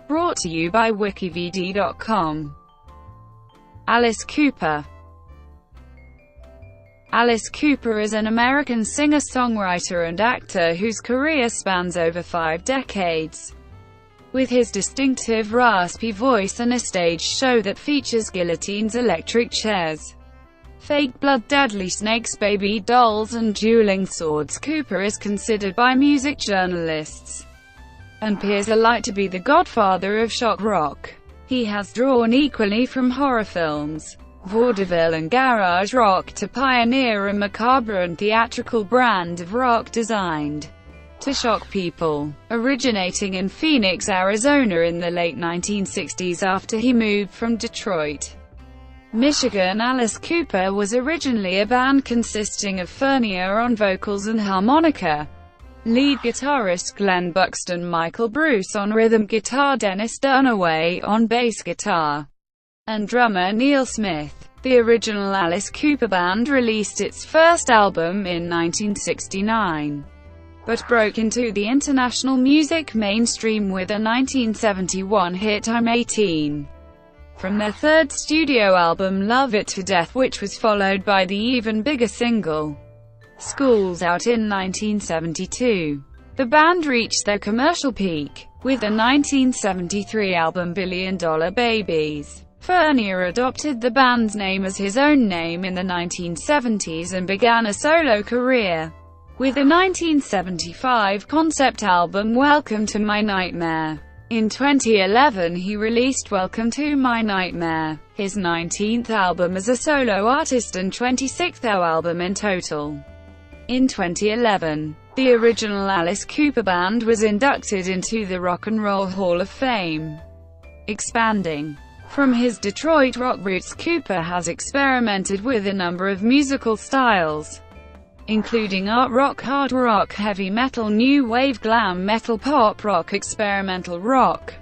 Brought to you by WikiVidi.com. Alice Cooper. Alice Cooper is an American singer-songwriter and actor whose career spans over 5 decades. With his distinctive raspy voice and a stage show that features guillotines, electric chairs, fake blood, deadly snakes, baby dolls, and dueling swords, Cooper is considered by music journalists and peers alike to be the godfather of shock rock. He has drawn equally from horror films, vaudeville and garage rock to pioneer a macabre and theatrical brand of rock designed to shock people. Originating in Phoenix, Arizona in the late 1960s after he moved from Detroit, Michigan, Alice Cooper was originally a band consisting of Furnier on vocals and harmonica, lead guitarist Glen Buxton, Michael Bruce on rhythm guitar, Dennis Dunaway on bass guitar, and drummer Neal Smith. The original Alice Cooper Band released its first album in 1969, but broke into the international music mainstream with a 1971 hit I'm 18. From their third studio album Love It to Death, which was followed by the even bigger single School's Out in 1972. The band reached their commercial peak with the 1973 album Billion Dollar Babies. Furnier adopted the band's name as his own name in the 1970s and began a solo career with the 1975 concept album Welcome to My Nightmare. In 2011 he released Welcome to My Nightmare, his 19th album as a solo artist and 26th album in total. In 2011, the original Alice Cooper Band was inducted into the Rock and Roll Hall of Fame. Expanding from his Detroit rock roots, Cooper has experimented with a number of musical styles, including art rock, hard rock, heavy metal, new wave, glam metal, pop rock, experimental rock,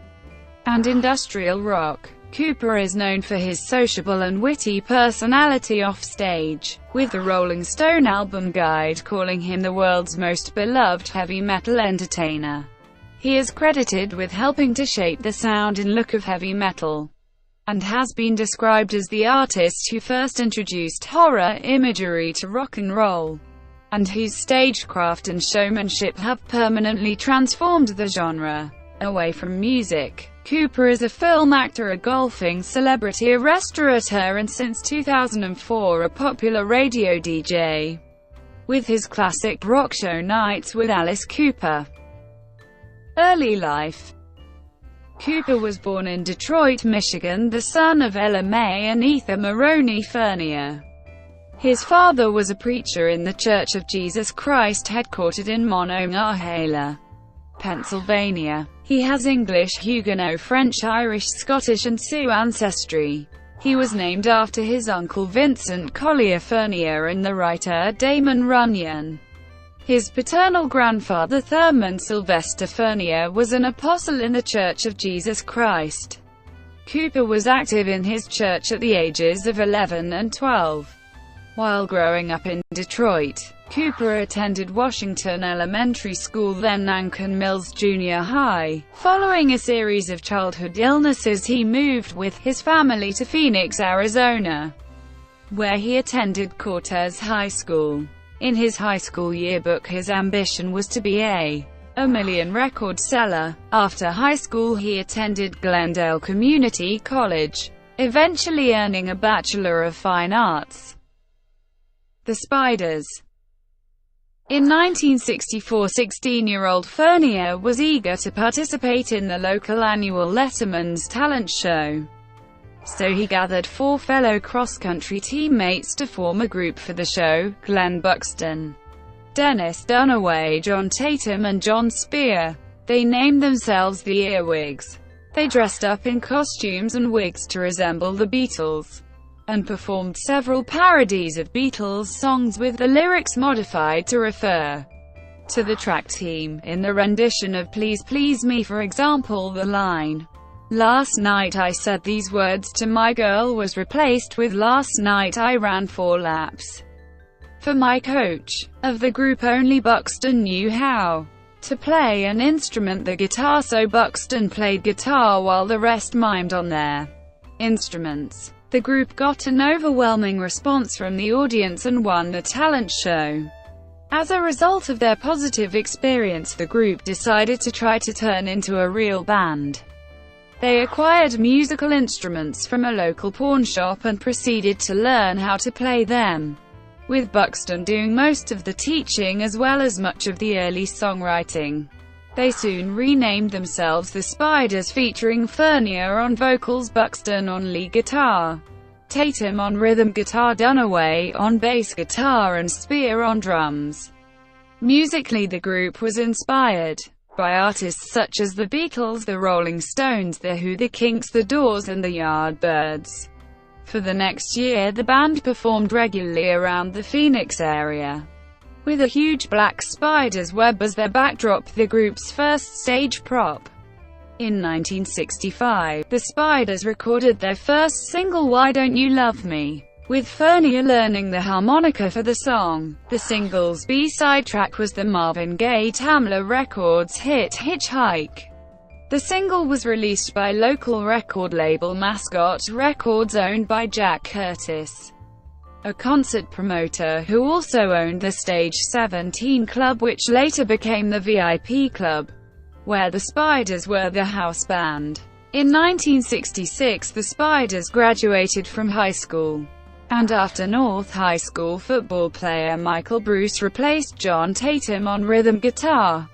and industrial rock. Cooper is known for his sociable and witty personality offstage, with the Rolling Stone album guide calling him the world's most beloved heavy metal entertainer. He is credited with helping to shape the sound and look of heavy metal, and has been described as the artist who first introduced horror imagery to rock and roll, and whose stagecraft and showmanship have permanently transformed the genre. Away from music, Cooper is a film actor, a golfing celebrity, a restaurateur, and since 2004 a popular radio DJ, with his classic rock show Nights with Alice Cooper. Early life. Cooper was born in Detroit, Michigan, the son of Ella Mae and Ether Maroney Furnier. His father was a preacher in the Church of Jesus Christ headquartered in Monongahela, Pennsylvania. He has English, Huguenot, French, Irish, Scottish, and Sioux ancestry. He was named after his uncle Vincent Collier Furnier and the writer Damon Runyon. His paternal grandfather Thurman Sylvester Furnier was an apostle in the Church of Jesus Christ. Cooper was active in his church at the ages of 11 and 12. While growing up in Detroit, Cooper attended Washington Elementary School, then Nankin Mills Junior High. Following a series of childhood illnesses, he moved with his family to Phoenix, Arizona, where he attended Cortez High School. In his high school yearbook, his ambition was to be a million record seller. After high school, he attended Glendale Community College, eventually earning a Bachelor of Fine Arts. The Spiders. In 1964, 16-year-old Furnier was eager to participate in the local annual Letterman's talent show, so he gathered 4 fellow cross-country teammates to form a group for the show: Glen Buxton, Dennis Dunaway, John Tatum, and John Spear. They named themselves the Earwigs. They dressed up in costumes and wigs to resemble the Beatles, and performed several parodies of Beatles songs with the lyrics modified to refer to the track team. In the rendition of Please Please Me, for example, the line, "Last night I said these words to my girl" was replaced with "Last night I ran 4 laps for my coach." Of the group, only Buxton knew how to play an instrument, the guitar, so Buxton played guitar while the rest mimed on their instruments. The group got an overwhelming response from the audience and won the talent show. As a result of their positive experience, the group decided to try to turn into a real band. They acquired musical instruments from a local pawnshop and proceeded to learn how to play them, with Buxton doing most of the teaching as well as much of the early songwriting. They soon renamed themselves the Spiders, featuring Furnier on vocals, Buxton on lead guitar, Tatum on rhythm guitar, Dunaway on bass guitar, and Spear on drums. Musically, the group was inspired by artists such as the Beatles, the Rolling Stones, The Who, the Kinks, the Doors, and the Yardbirds. For the next year, the band performed regularly around the Phoenix area, with a huge black spider's web as their backdrop, the group's first stage prop. In 1965, the Spiders recorded their first single, Why Don't You Love Me, with Furnier learning the harmonica for the song. The single's B-side track was the Marvin Gaye Tamla Records hit Hitchhike. The single was released by local record label Mascot Records, owned by Jack Curtis, a concert promoter who also owned the Stage 17 Club, which later became the VIP Club, where the Spiders were the house band. In 1966, the Spiders graduated from high school, and after North High School football player Michael Bruce replaced John Tatum on rhythm guitar,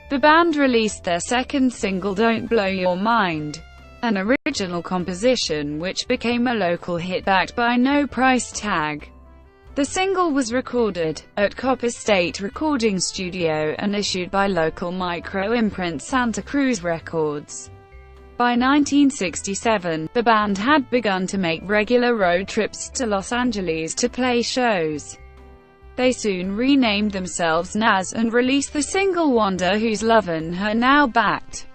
the band released their second single, Don't Blow Your Mind, an original composition which became a local hit backed by No Price Tag. The single was recorded at Copper State Recording Studio and issued by local micro-imprint Santa Cruz Records. By 1967, the band had begun to make regular road trips to Los Angeles to play shows. They soon renamed themselves Nas and released the single Wonder Who's Lovin' Her Now, backed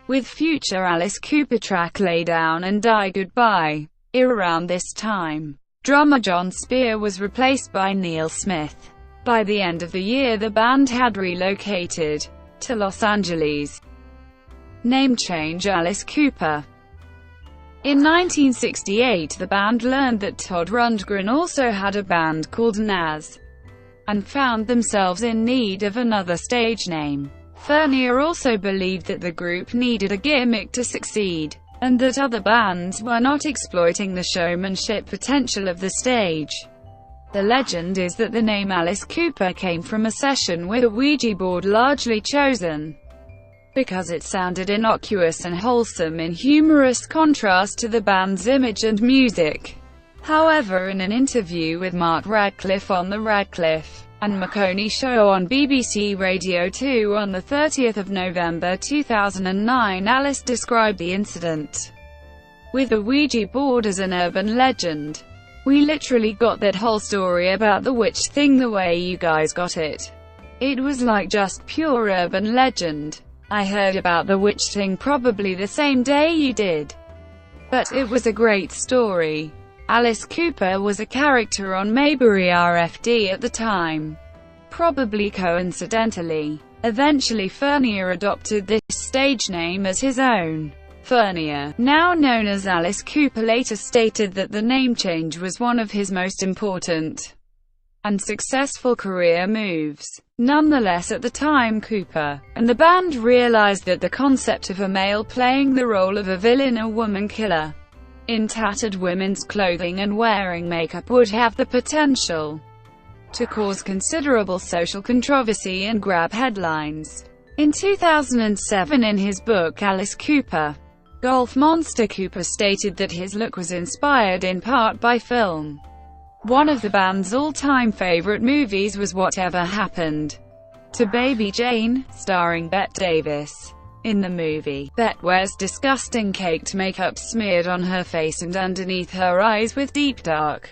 with future Alice Cooper track Lay Down and Die Goodbye. Around this time, drummer John Spear was replaced by Neal Smith. By the end of the year, the band had relocated to Los Angeles. Name change: Alice Cooper. In 1968, the band learned that Todd Rundgren also had a band called Nas, and found themselves in need of another stage name. Furnier also believed that the group needed a gimmick to succeed, and that other bands were not exploiting the showmanship potential of the stage. The legend is that the name Alice Cooper came from a session with a Ouija board, largely chosen because it sounded innocuous and wholesome, in humorous contrast to the band's image and music. However, in an interview with Mark Radcliffe on The Radcliffe and Maconie Show on BBC Radio 2 on 30 November 2009, Alice described the incident with the Ouija board as an urban legend. "We literally got that whole story about the witch thing the way you guys got it. It was like just pure urban legend. I heard about the witch thing probably the same day you did. But it was a great story." Alice Cooper was a character on Mayberry RFD at the time, probably coincidentally. Eventually Furnier adopted this stage name as his own. Furnier, now known as Alice Cooper, later stated that the name change was one of his most important and successful career moves. Nonetheless, at the time, Cooper and the band realized that the concept of a male playing the role of a villain, a woman killer, in tattered women's clothing and wearing makeup would have the potential to cause considerable social controversy and grab headlines. In 2007, in his book Alice Cooper, Golf Monster, Cooper stated that his look was inspired in part by film. One of the band's all-time favorite movies was Whatever Happened to Baby Jane, starring Bette Davis. In the movie, Bette wears disgusting caked makeup smeared on her face and underneath her eyes with deep dark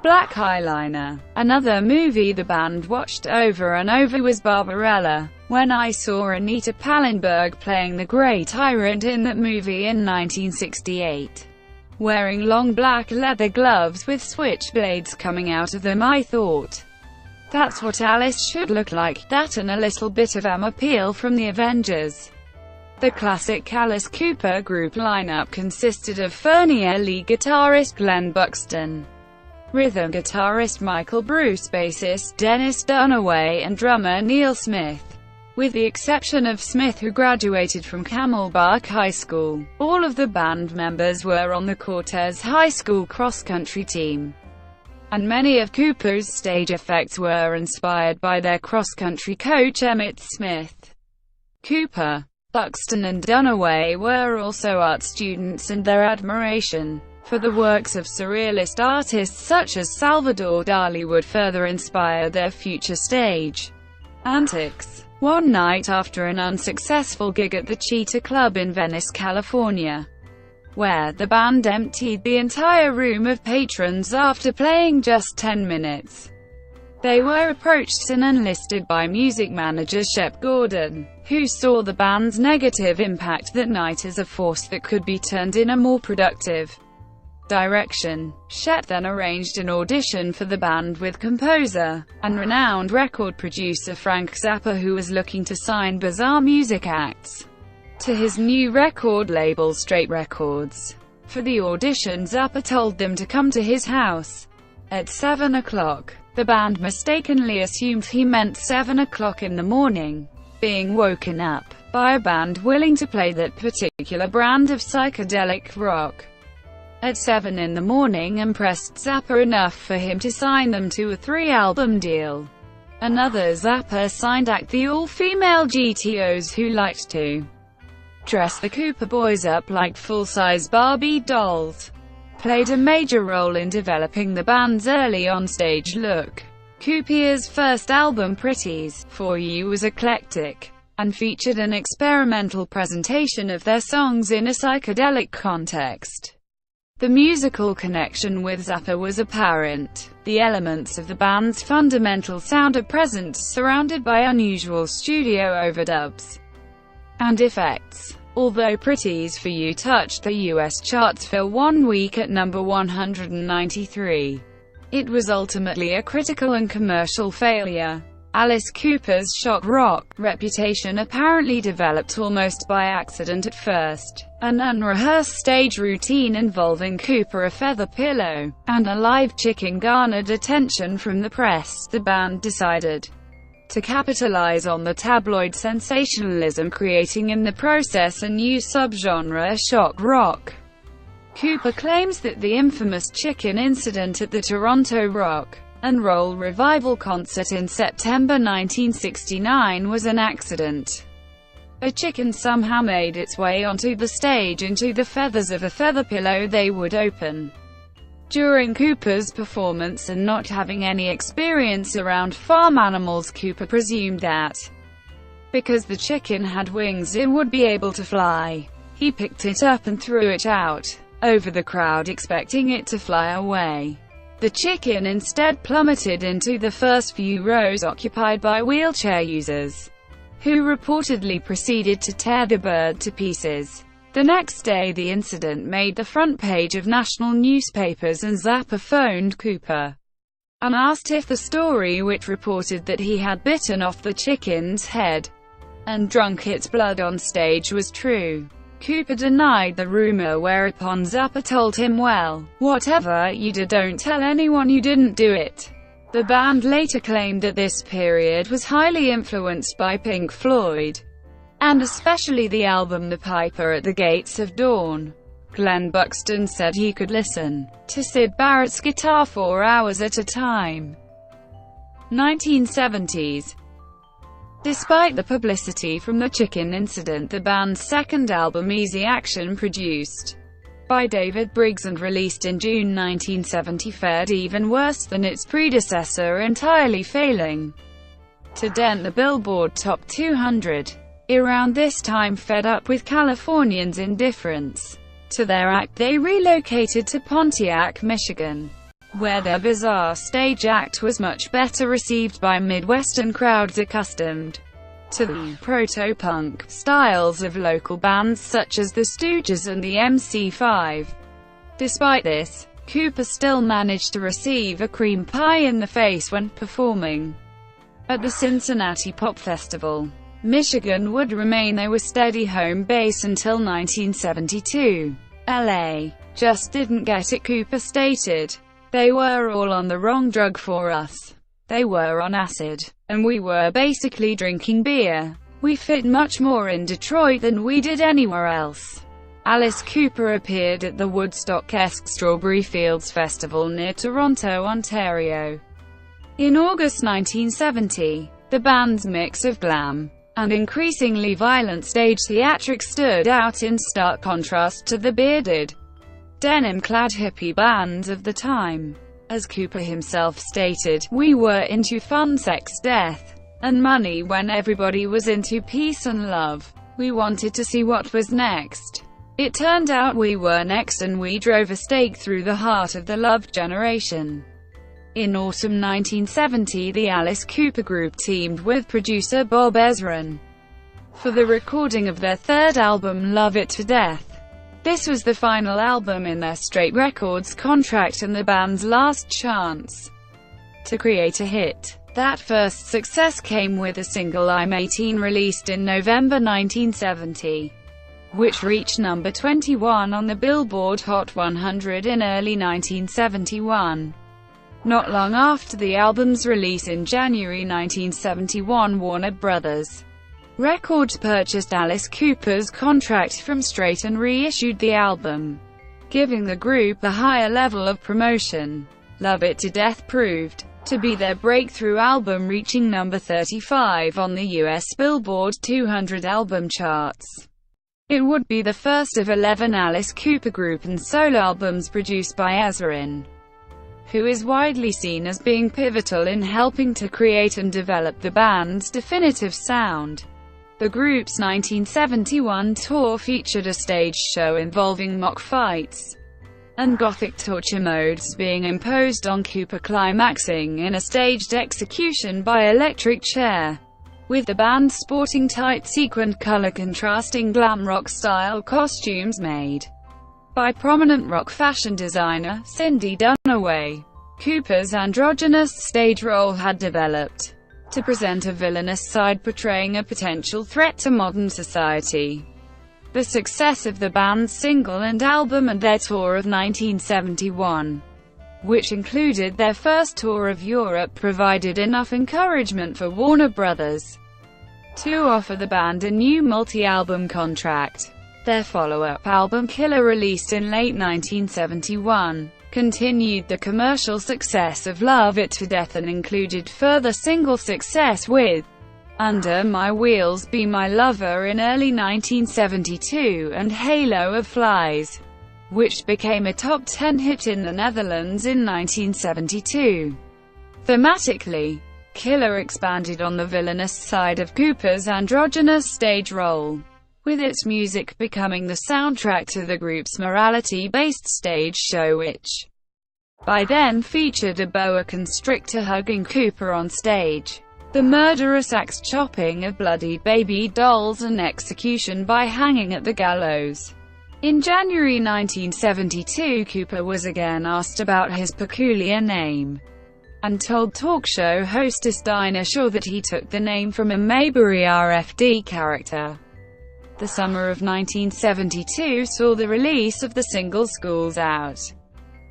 black eyeliner. Another movie the band watched over and over was Barbarella. When I saw Anita Pallenberg playing the Grey Tyrant in that movie in 1968, wearing long black leather gloves with switchblades coming out of them, I thought, "That's what Alice should look like," that and a little bit of appeal from the Avengers. The classic Alice Cooper group lineup consisted of Furnier lead guitarist Glen Buxton, rhythm guitarist Michael Bruce, bassist Dennis Dunaway, and drummer Neal Smith. With the exception of Smith, who graduated from Camelback High School, all of the band members were on the Cortez High School cross-country team, and many of Cooper's stage effects were inspired by their cross-country coach Emmitt Smith. Cooper, Buxton and Dunaway were also art students, and their admiration for the works of surrealist artists such as Salvador Dali would further inspire their future stage antics. One night after an unsuccessful gig at the Cheetah Club in Venice, California, where the band emptied the entire room of patrons after playing just 10 minutes, they were approached and enlisted by music manager Shep Gordon, who saw the band's negative impact that night as a force that could be turned in a more productive direction. Shep then arranged an audition for the band with composer and renowned record producer Frank Zappa, who was looking to sign bizarre music acts to his new record label Straight Records. For the audition, Zappa told them to come to his house at 7 o'clock. The band mistakenly assumed he meant 7 o'clock in the morning, being woken up by a band willing to play that particular brand of psychedelic rock at 7 in the morning impressed Zappa enough for him to sign them to a 3-album deal. Another Zappa-signed act, the all-female GTOs, who liked to dress the Cooper boys up like full-size Barbie dolls, played a major role in developing the band's early on-stage look. Cooper's first album, Pretties For You, was eclectic and featured an experimental presentation of their songs in a psychedelic context. The musical connection with Zappa was apparent. The elements of the band's fundamental sound are present, surrounded by unusual studio overdubs and effects. Although Pretties For You touched the US charts for 1 week at number 193, it was ultimately a critical and commercial failure. Alice Cooper's shock rock reputation apparently developed almost by accident at first. An unrehearsed stage routine involving Cooper, a feather pillow, and a live chicken garnered attention from the press. The band decided to capitalize on the tabloid sensationalism, creating in the process a new subgenre, shock rock. Cooper claims that the infamous chicken incident at the Toronto Rock and Roll Revival concert in September 1969 was an accident. A chicken somehow made its way onto the stage into the feathers of a feather pillow they would open during Cooper's performance, and not having any experience around farm animals, Cooper presumed that because the chicken had wings it would be able to fly. He picked it up and threw it out over the crowd, expecting it to fly away. The chicken instead plummeted into the first few rows occupied by wheelchair users, who reportedly proceeded to tear the bird to pieces. The next day the incident made the front page of national newspapers, and Zappa phoned Cooper and asked if the story, which reported that he had bitten off the chicken's head and drunk its blood on stage, was true. Cooper denied the rumor, whereupon Zappa told him, "Well, whatever you did, don't tell anyone you didn't do it." The band later claimed that this period was highly influenced by Pink Floyd, and especially the album The Piper at the Gates of Dawn. Glen Buxton said he could listen to Syd Barrett's guitar 4 hours at a time. 1970s. Despite the publicity from the chicken incident, the band's second album, Easy Action, produced by David Briggs and released in June 1970, fared even worse than its predecessor, entirely failing to dent the Billboard Top 200. Around this time, fed up with Californians' indifference to their act, they relocated to Pontiac, Michigan, where their bizarre stage act was much better received by Midwestern crowds accustomed to the proto-punk styles of local bands such as the Stooges and the MC5. Despite this, Cooper still managed to receive a cream pie in the face when performing at the Cincinnati Pop Festival. Michigan would remain their steady home base until 1972. LA just didn't get it, Cooper stated. They were all on the wrong drug for us. They were on acid, and we were basically drinking beer. We fit much more in Detroit than we did anywhere else. Alice Cooper appeared at the Woodstock-esque Strawberry Fields Festival near Toronto, Ontario. In August 1970, the band's mix of glam and increasingly violent stage theatrics stood out in stark contrast to the bearded, denim-clad hippie bands of the time. As Cooper himself stated, "We were into fun, sex, death, and money when everybody was into peace and love. We wanted to see what was next. It turned out we were next, and we drove a stake through the heart of the love generation." In autumn 1970, the Alice Cooper Group teamed with producer Bob Ezrin for the recording of their third album, Love It to Death. This was the final album in their Straight Records contract and the band's last chance to create a hit. That first success came with a single, I'm 18, released in November 1970. Which reached number 21 on the Billboard Hot 100 in early 1971. Not long after the album's release in January 1971, Warner Brothers Records purchased Alice Cooper's contract from Straight and reissued the album, giving the group a higher level of promotion. Love It to Death proved to be their breakthrough album, reaching number 35 on the US Billboard 200 album charts. It would be the first of 11 Alice Cooper Group and solo albums produced by Ezrin, who is widely seen as being pivotal in helping to create and develop the band's definitive sound. The group's 1971 tour featured a stage show involving mock fights and gothic torture modes being imposed on Cooper, climaxing in a staged execution by electric chair, with the band sporting tight sequined color-contrasting glam rock-style costumes made by prominent rock fashion designer Cindy Dunaway. Cooper's androgynous stage role had developed to present a villainous side portraying a potential threat to modern society. The success of the band's single and album and their tour of 1971, which included their first tour of Europe, provided enough encouragement for Warner Brothers to offer the band a new multi-album contract. Their follow-up album, Killer, released in late 1971, continued the commercial success of Love It to Death and included further single success with Under My Wheels, Be My Lover in early 1972, and Halo of Flies, which became a top 10 hit in the Netherlands in 1972. Thematically, Killer expanded on the villainous side of Cooper's androgynous stage role, with its music becoming the soundtrack to the group's morality-based stage show, which by then featured a boa constrictor hugging Cooper on stage, the murderous axe chopping of bloodied baby dolls, and execution by hanging at the gallows. In January 1972, Cooper was again asked about his peculiar name, and told talk show hostess Dinah Shore that he took the name from a Mayberry RFD character. The summer of 1972 saw the release of the single School's Out.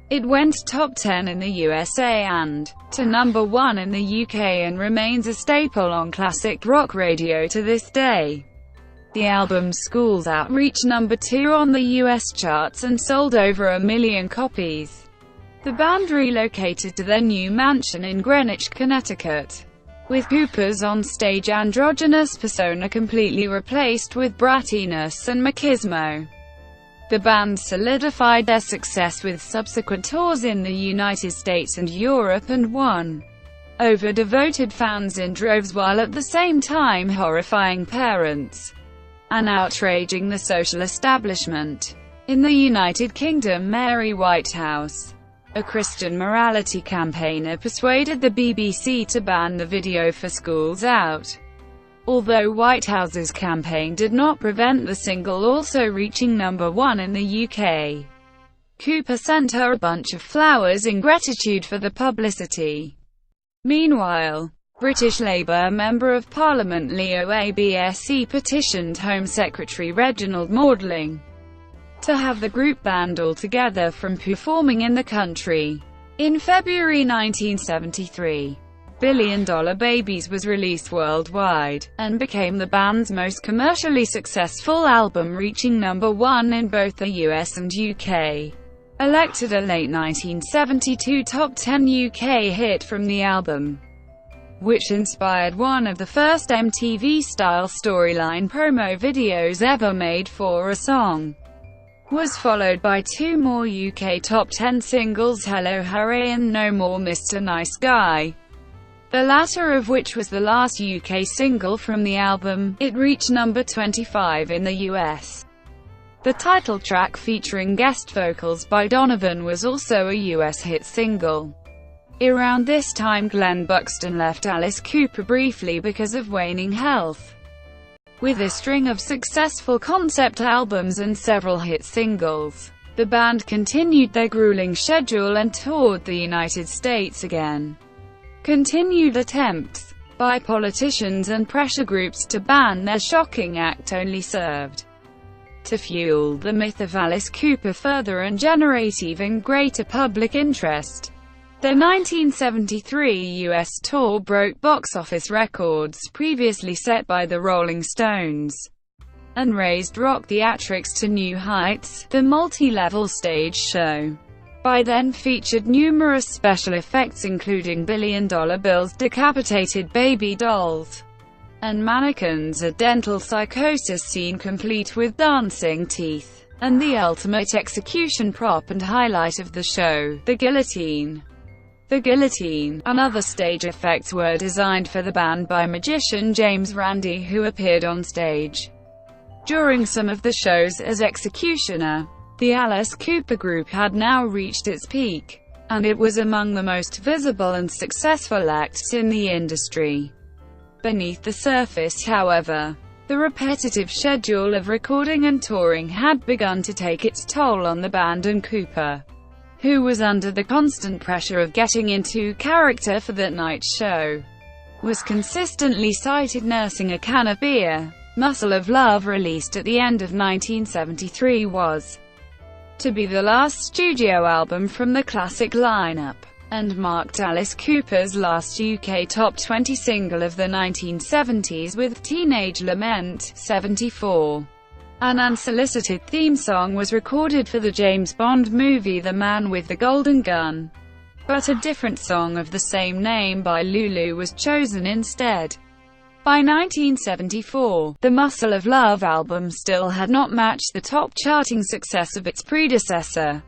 It went top 10 in the USA and to number 1 in the UK, and remains a staple on classic rock radio to this day. The album School's Out reached number 2 on the US charts and sold over 1 million copies. The band relocated to their new mansion in Greenwich, Connecticut, with Cooper's on-stage androgynous persona completely replaced with brattiness and machismo. The band solidified their success with subsequent tours in the United States and Europe, and won over devoted fans in droves, while at the same time horrifying parents and outraging the social establishment. In the United Kingdom, Mary Whitehouse, a Christian morality campaigner, persuaded the BBC to ban the video for School's Out, although Whitehouse's campaign did not prevent the single also reaching number 1 in the UK. Cooper sent her a bunch of flowers in gratitude for the publicity. Meanwhile, British Labour Member of Parliament Leo Abse petitioned Home Secretary Reginald Maudling to have the group banned altogether from performing in the country. In February 1973, Billion Dollar Babies was released worldwide, and became the band's most commercially successful album, reaching #1 in both the US and UK. Elected a late 1972 top 10 UK hit from the album, which inspired one of the first MTV-style storyline promo videos ever made for a song, was followed by two more UK top 10 singles, Hello Hurry and No More Mr. Nice Guy, the latter of which was the last UK single from the album. It reached number 25 in the US. The title track, featuring guest vocals by Donovan, was also a US hit single. Around this time, Glen Buxton left Alice Cooper briefly because of waning health. With a string of successful concept albums and several hit singles, the band continued their grueling schedule and toured the United States again. Continued attempts by politicians and pressure groups to ban their shocking act only served to fuel the myth of Alice Cooper further and generate even greater public interest. Their 1973 US tour broke box office records previously set by the Rolling Stones, and raised rock theatrics to new heights. The multi-level stage show by then featured numerous special effects, including billion-dollar bills, decapitated baby dolls, and mannequins, a dental psychosis scene complete with dancing teeth, and the ultimate execution prop and highlight of the show, the guillotine. The guillotine and other stage effects were designed for the band by magician James Randi, who appeared on stage during some of the shows as executioner. The Alice Cooper Group had now reached its peak, and it was among the most visible and successful acts in the industry. Beneath the surface, however, the repetitive schedule of recording and touring had begun to take its toll on the band, and Cooper, who was under the constant pressure of getting into character for that night's show, was consistently cited nursing a can of beer. Muscle of Love, released at the end of 1973, was to be the last studio album from the classic lineup, and marked Alice Cooper's last UK top 20 single of the 1970s with Teenage Lament, 74. An unsolicited theme song was recorded for the James Bond movie The Man with the Golden Gun, but a different song of the same name by Lulu was chosen instead. By 1974, the Muscle of Love album still had not matched the top-charting success of its predecessor,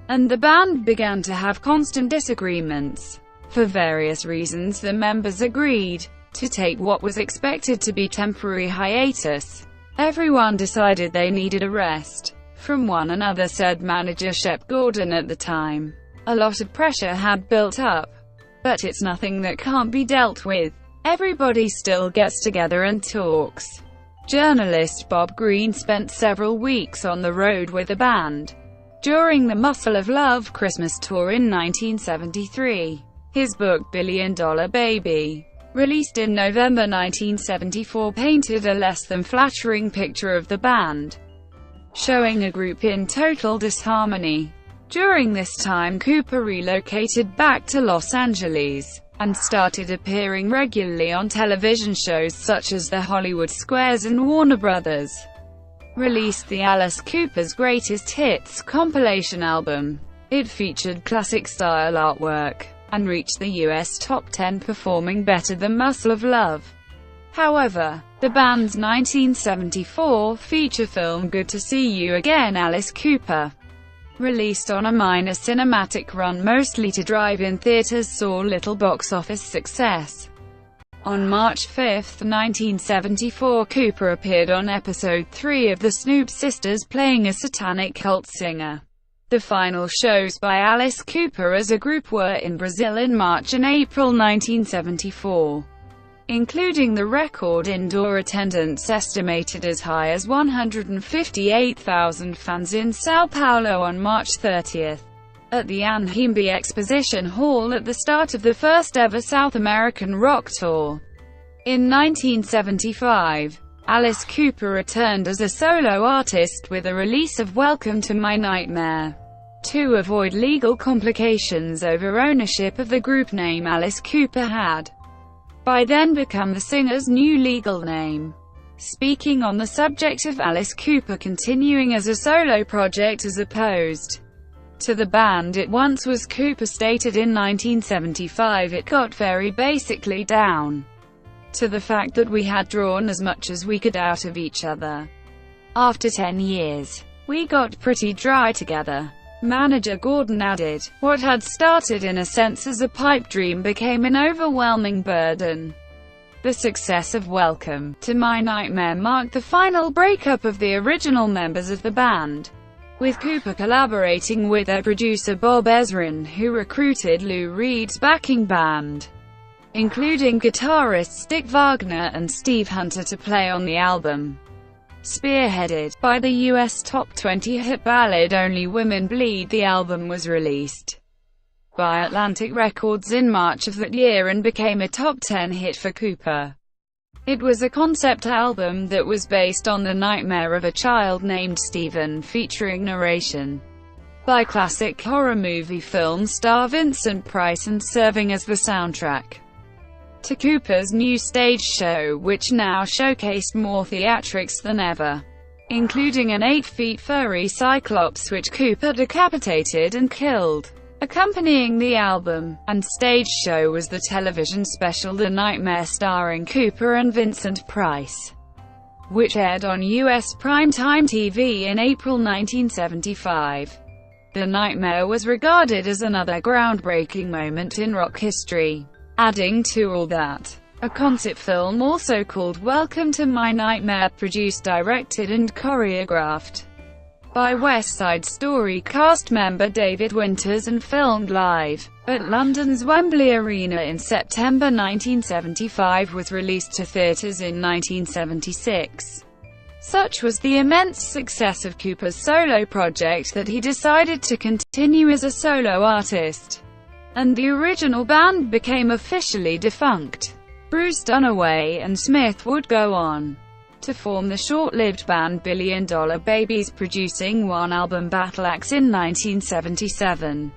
and the band began to have constant disagreements. For various reasons, the members agreed to take what was expected to be temporary hiatus. Everyone decided they needed a rest from one another, said manager Shep Gordon at the time. A lot of pressure had built up, but it's nothing that can't be dealt with. Everybody still gets together and talks. Journalist Bob Green spent several weeks on the road with the band during the Muscle of Love Christmas tour in 1973. His book Billion Dollar Baby, released in November 1974, painted a less than flattering picture of the band, showing a group in total disharmony. During this time, Cooper relocated back to Los Angeles and started appearing regularly on television shows such as The Hollywood Squares, and Warner Brothers released the Alice Cooper's Greatest Hits compilation album. It featured classic-style artwork, and reached the US top 10, performing better than Muscle of Love. However, the band's 1974 feature film Good to See You Again, Alice Cooper, released on a minor cinematic run mostly to drive-in theaters, saw little box office success. On March 5, 1974, Cooper appeared on episode 3 of The Snoop Sisters, playing a satanic cult singer. The final shows by Alice Cooper as a group were in Brazil in March and April 1974. including the record indoor attendance estimated as high as 158,000 fans in São Paulo on March 30. At the Anhembi Exposition Hall at the start of the first-ever South American rock tour. In 1975, Alice Cooper returned as a solo artist with a release of Welcome to My Nightmare. To avoid legal complications over ownership of the group name, Alice Cooper had by then become the singer's new legal name. Speaking on the subject of Alice Cooper continuing as a solo project as opposed to the band it once was, Cooper stated in 1975, "It got very basically down to the fact that we had drawn as much as we could out of each other. After 10 years, we got pretty dry together." Manager Gordon added, "What had started in a sense as a pipe dream became an overwhelming burden." The success of Welcome to My Nightmare marked the final breakup of the original members of the band, with Cooper collaborating with their producer Bob Ezrin, who recruited Lou Reed's backing band, including guitarists Dick Wagner and Steve Hunter, to play on the album. Spearheaded by the US Top 20 hit ballad Only Women Bleed, the album was released by Atlantic Records in March of that year and became a top 10 hit for Cooper. It was a concept album that was based on the nightmare of a child named Stephen, featuring narration by classic horror movie film star Vincent Price and serving as the soundtrack to Cooper's new stage show, which now showcased more theatrics than ever, including an 8-foot furry cyclops which Cooper decapitated and killed. Accompanying the album and stage show was the television special The Nightmare, starring Cooper and Vincent Price, which aired on U.S. primetime TV in April 1975. The Nightmare was regarded as another groundbreaking moment in rock history. Adding to all that, a concert film also called Welcome to My Nightmare, produced, directed and choreographed by West Side Story cast member David Winters and filmed live at London's Wembley Arena in September 1975, was released to theatres in 1976. Such was the immense success of Cooper's solo project that he decided to continue as a solo artist, and the original band became officially defunct. Bruce Dunaway and Smith would go on to form the short-lived band Billion Dollar Babies, producing one album, Battle Axe, in 1977.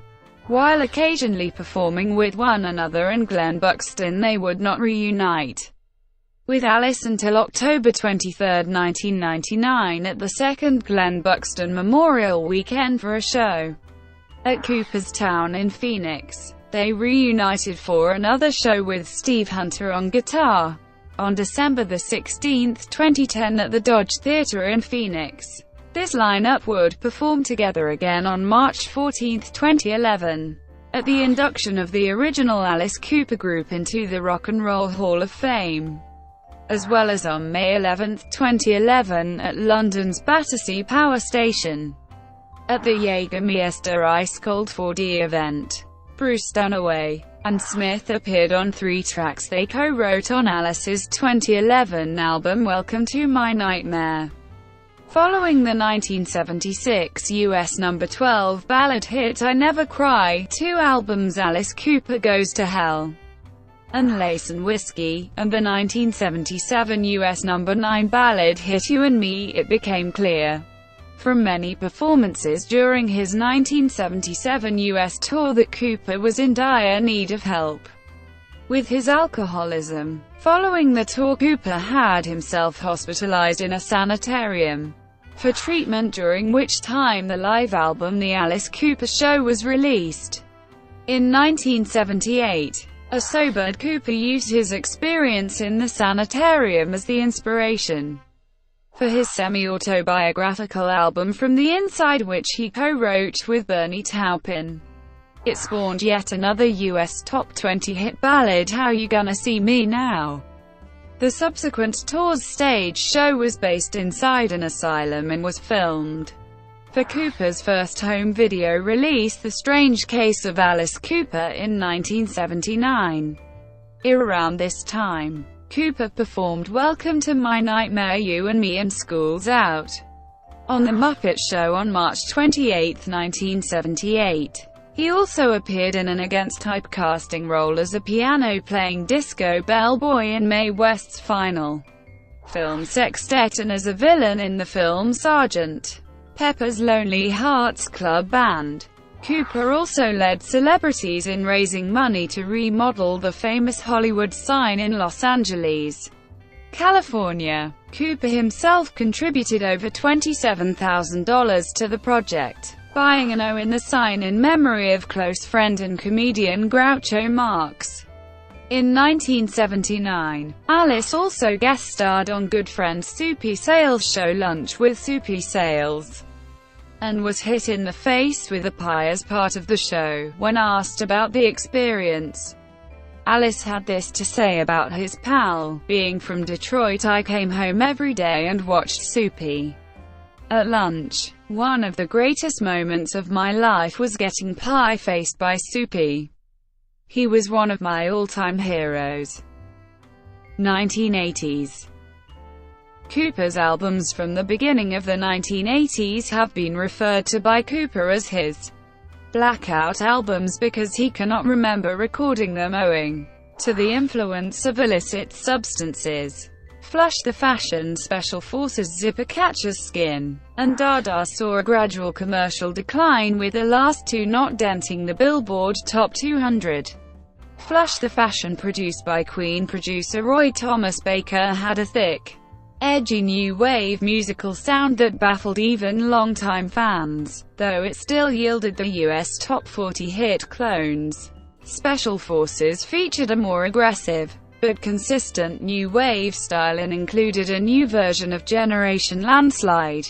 While occasionally performing with one another and Glen Buxton, they would not reunite with Alice until October 23, 1999, at the second Glen Buxton Memorial Weekend for a show at Cooperstown in Phoenix. They reunited for another show with Steve Hunter on guitar on December 16, 2010 at the Dodge Theatre in Phoenix. This lineup would perform together again on March 14, 2011, at the induction of the original Alice Cooper group into the Rock and Roll Hall of Fame, as well as on May 11, 2011, at London's Battersea Power Station, at the Jägermeister Ice Cold 4D event. Bruce Dunaway and Smith appeared on 3 tracks they co-wrote on Alice's 2011 album Welcome to My Nightmare. Following the 1976 US number 12 ballad hit I Never Cry, 2 albums Alice Cooper Goes to Hell and Lace and Whiskey, and the 1977 US number 9 ballad hit You and Me, it became clear from many performances during his 1977 US tour that Cooper was in dire need of help with his alcoholism. Following the tour, Cooper had himself hospitalized in a sanitarium for treatment, during which time the live album The Alice Cooper Show was released. In 1978, a sobered Cooper used his experience in the sanitarium as the inspiration for his semi-autobiographical album From the Inside, which he co-wrote with Bernie Taupin. It spawned yet another US Top 20 hit ballad, How You Gonna See Me Now. The subsequent tour's stage show was based inside an asylum and was filmed for Cooper's first home video release, The Strange Case of Alice Cooper, in 1979. Around this time, Cooper performed Welcome to My Nightmare, You and Me and School's Out on The Muppet Show on March 28, 1978. He also appeared in an against typecasting role as a piano-playing disco bellboy in Mae West's final film Sextet and as a villain in the film Sgt. Pepper's Lonely Hearts Club Band. Cooper also led celebrities in raising money to remodel the famous Hollywood sign in Los Angeles, California. Cooper himself contributed over $27,000 to the project, buying an O in the sign in memory of close friend and comedian Groucho Marx. In 1979, Alice also guest-starred on good friend Soupy Sales' show Lunch with Soupy Sales, and was hit in the face with a pie as part of the show. When asked about the experience, Alice had this to say about his pal: "Being from Detroit, I came home every day and watched Soupy at lunch. One of the greatest moments of my life was getting pie-faced by Soupy. He was one of my all-time heroes." 1980s. Cooper's albums from the beginning of the 1980s have been referred to by Cooper as his blackout albums because he cannot remember recording them owing to the influence of illicit substances. Flush the Fashion, Special Forces, Zipper Catcher's Skin, and Dada saw a gradual commercial decline, with the last two not denting the Billboard Top 200. Flush the Fashion, produced by Queen producer Roy Thomas Baker, had a thick, edgy new wave musical sound that baffled even longtime fans, though it still yielded the US Top 40 hit Clones. Special Forces featured a more aggressive but consistent new wave style and included a new version of Generation Landslide.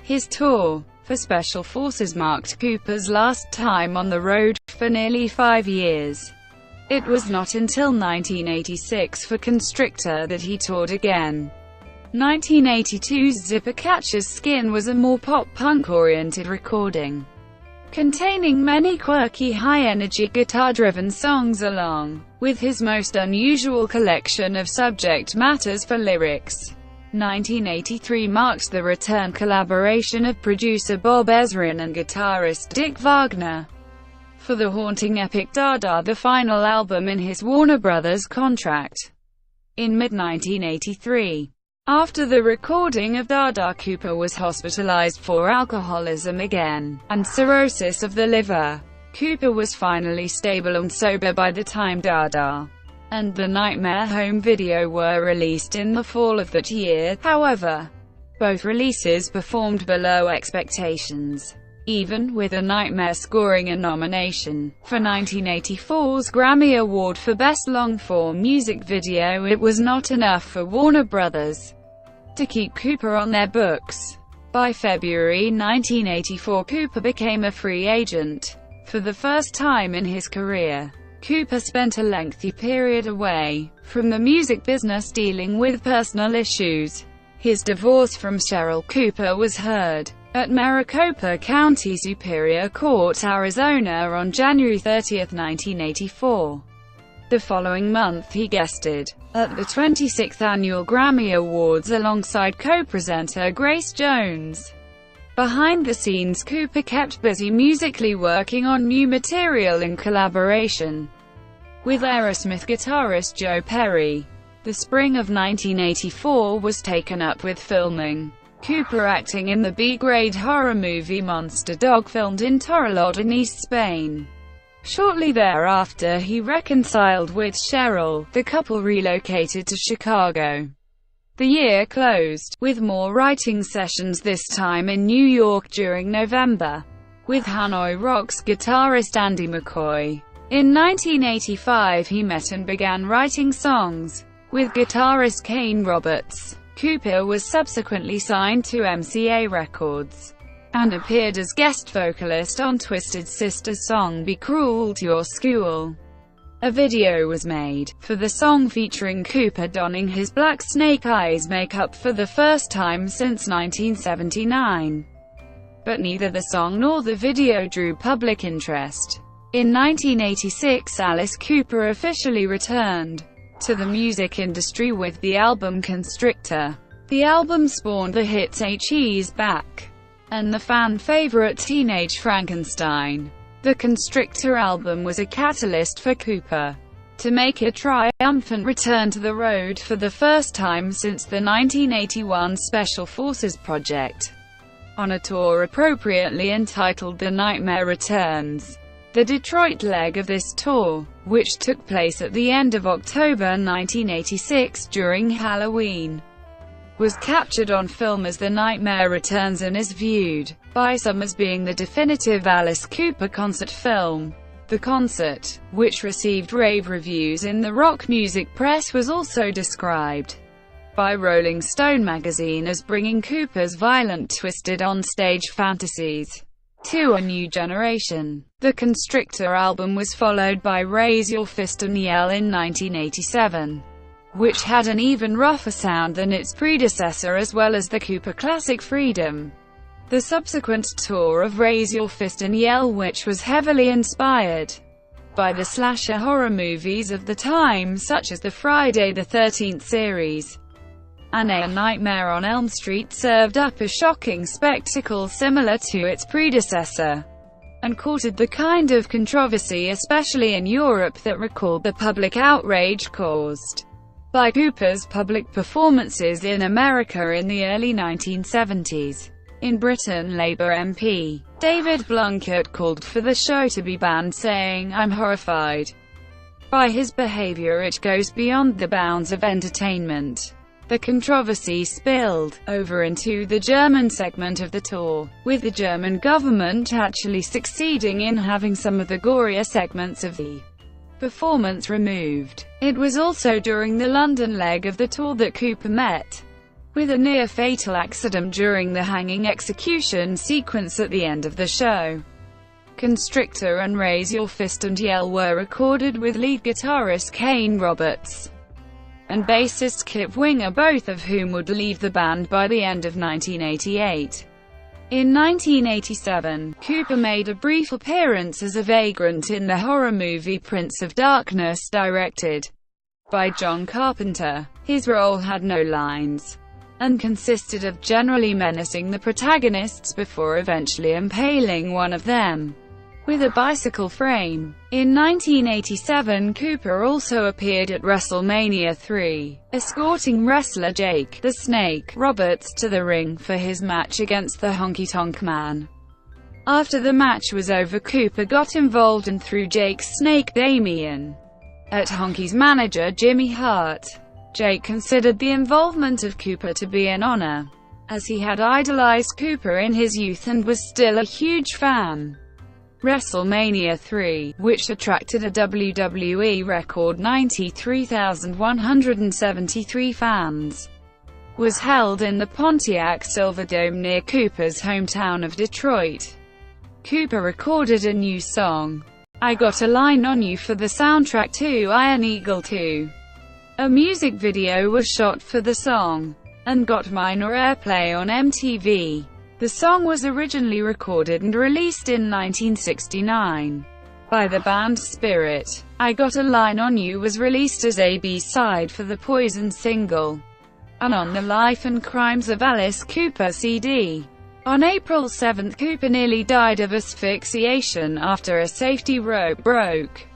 His tour for Special Forces marked Cooper's last time on the road for nearly 5 years. It was not until 1986 for Constrictor that he toured again. 1982's Zipper Catcher's Skin was a more pop-punk-oriented recording, containing many quirky, high-energy, guitar-driven songs along with his most unusual collection of subject matters for lyrics. 1983 marked the return collaboration of producer Bob Ezrin and guitarist Dick Wagner for the haunting epic Dada, the final album in his Warner Brothers contract. In mid-1983, after the recording of Dada, Cooper was hospitalized for alcoholism again, and cirrhosis of the liver. Cooper was finally stable and sober by the time Dada and The Nightmare home video were released in the fall of that year. However, both releases performed below expectations. Even with The Nightmare scoring a nomination for 1984's Grammy Award for Best Long-Form Music Video, it was not enough for Warner Brothers to keep Cooper on their books. By February 1984, Cooper became a free agent. For the first time in his career, Cooper spent a lengthy period away from the music business dealing with personal issues. His divorce from Cheryl Cooper was heard at Maricopa County Superior Court, Arizona on January 30, 1984. The following month he guested at the 26th Annual Grammy Awards alongside co-presenter Grace Jones. Behind the scenes, Cooper kept busy musically working on new material in collaboration with Aerosmith guitarist Joe Perry. The spring of 1984 was taken up with filming Cooper acting in the B-grade horror movie Monster Dog, filmed in Torrelodones, Spain. Shortly thereafter he reconciled with Cheryl. The couple relocated to Chicago. The year closed with more writing sessions, this time in New York during November, with Hanoi Rocks guitarist Andy McCoy. In 1985 he met and began writing songs with guitarist Kane Roberts. Cooper was subsequently signed to MCA Records and appeared as guest vocalist on Twisted Sister's song Be Cruel to Your School. A video was made for the song featuring Cooper donning his black snake eyes makeup for the first time since 1979. But neither the song nor the video drew public interest. In 1986, Alice Cooper officially returned to the music industry with the album Constrictor. The album spawned the hits He's Back and the fan-favorite Teenage Frankenstein. The Constrictor album was a catalyst for Cooper to make a triumphant return to the road for the first time since the 1981 Special Forces project, on a tour appropriately entitled The Nightmare Returns. The Detroit leg of this tour, which took place at the end of October 1986 during Halloween, was captured on film as The Nightmare Returns and is viewed by some as being the definitive Alice Cooper concert film. The concert, which received rave reviews in the rock music press, was also described by Rolling Stone magazine as bringing Cooper's violent, twisted on-stage fantasies to a new generation. The Constrictor album was followed by Raise Your Fist and Yell in 1987, which had an even rougher sound than its predecessor, as well as the Cooper classic Freedom. The subsequent tour of Raise Your Fist and Yell, which was heavily inspired by the slasher horror movies of the time such as the Friday the 13th series and A Nightmare on Elm Street, served up a shocking spectacle similar to its predecessor, and courted the kind of controversy, especially in Europe, that recalled the public outrage caused by Cooper's public performances in America in the early 1970s. In Britain, Labour MP David Blunkett called for the show to be banned, saying, "I'm horrified by his behaviour. It goes beyond the bounds of entertainment." The controversy spilled over into the German segment of the tour, with the German government actually succeeding in having some of the gorier segments of the performance removed. It was also during the London leg of the tour that Cooper met with a near-fatal accident during the hanging execution sequence at the end of the show. Constrictor and Raise Your Fist and Yell were recorded with lead guitarist Kane Roberts and bassist Kip Winger, both of whom would leave the band by the end of 1988. In 1987, Cooper made a brief appearance as a vagrant in the horror movie Prince of Darkness, directed by John Carpenter. His role had no lines and consisted of generally menacing the protagonists before eventually impaling one of them with a bicycle frame. In 1987, Cooper also appeared at WrestleMania 3, escorting wrestler Jake the Snake Roberts to the ring for his match against the Honky Tonk Man. After the match was over, Cooper got involved and threw Jake's snake Damien at Honky's manager Jimmy Hart. Jake considered the involvement of Cooper to be an honor, as he had idolized Cooper in his youth and was still a huge fan. WrestleMania 3, which attracted a WWE record 93,173 fans, was held in the Pontiac Silverdome near Cooper's hometown of Detroit. Cooper recorded a new song, I Got a Line on You, for the soundtrack to Iron Eagle 2. A music video was shot for the song, and got minor airplay on MTV. The song was originally recorded and released in 1969 by the band Spirit. I Got a Line on You was released as a B-side for the Poison single, and on the Life and Crimes of Alice Cooper CD. On April 7, Cooper nearly died of asphyxiation after a safety rope broke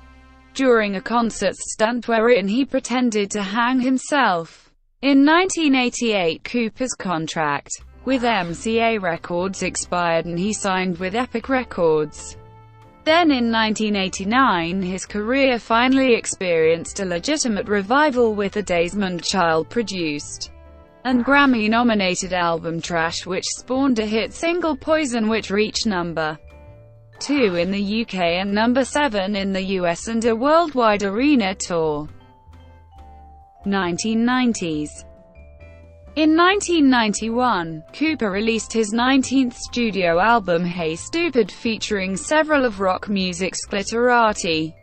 during a concert stunt wherein he pretended to hang himself. In 1988, Cooper's contract with MCA Records expired and he signed with Epic Records. Then in 1989, his career finally experienced a legitimate revival with the Desmond Child-produced and Grammy-nominated album Trash, which spawned a hit single Poison, which reached number 2 in the UK and number 7 in the US, and a worldwide arena tour. 1990s. In 1991, Cooper released his 19th studio album Hey Stupid, featuring several of rock music's glitterati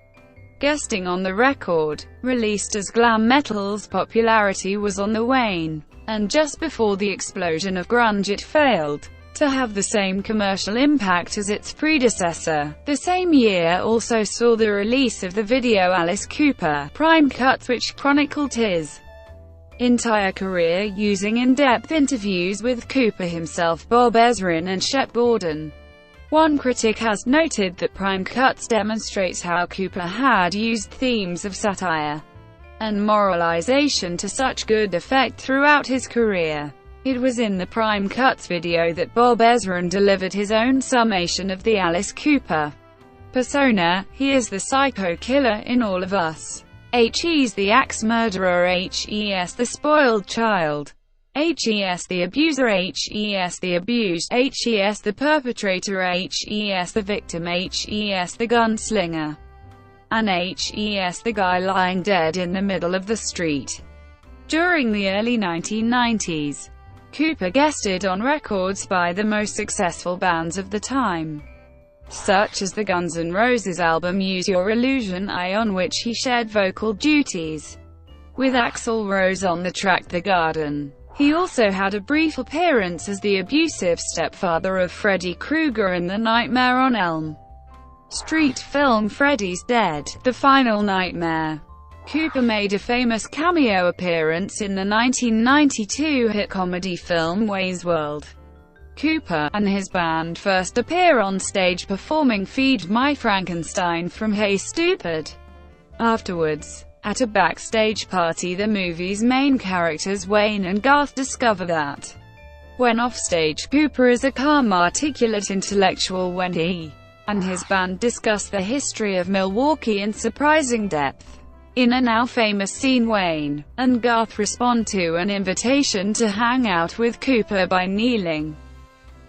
guesting on the record. Released as glam metal's popularity was on the wane, and just before the explosion of grunge it failed to have the same commercial impact as its predecessor. The same year also saw the release of the video Alice Cooper, Prime Cut, which chronicled his entire career using in-depth interviews with Cooper himself, Bob Ezrin and Shep Gordon. One critic has noted that Prime Cuts demonstrates how Cooper had used themes of satire and moralization to such good effect throughout his career. It was in the Prime Cuts video that Bob Ezrin delivered his own summation of the Alice Cooper persona. He is the psycho killer in all of us. He's the axe murderer, Hes the spoiled child, Hes the abuser, Hes the abused, Hes the perpetrator, Hes the victim, Hes the gunslinger, and Hes the guy lying dead in the middle of the street. During the early 1990s, Cooper guested on records by the most successful bands of the time, such as the Guns N' Roses album Use Your Illusion, on which he shared vocal duties with Axl Rose on the track The Garden. He also had a brief appearance as the abusive stepfather of Freddy Krueger in the Nightmare on Elm Street film Freddy's Dead, The Final Nightmare. Cooper made a famous cameo appearance in the 1992 hit comedy film Wayne's World. Cooper and his band first appear on stage performing Feed My Frankenstein from Hey Stupid. Afterwards, at a backstage party, the movie's main characters Wayne and Garth discover that when offstage, Cooper is a calm, articulate intellectual when he and his band discuss the history of Milwaukee in surprising depth. In a now famous scene, Wayne and Garth respond to an invitation to hang out with Cooper by kneeling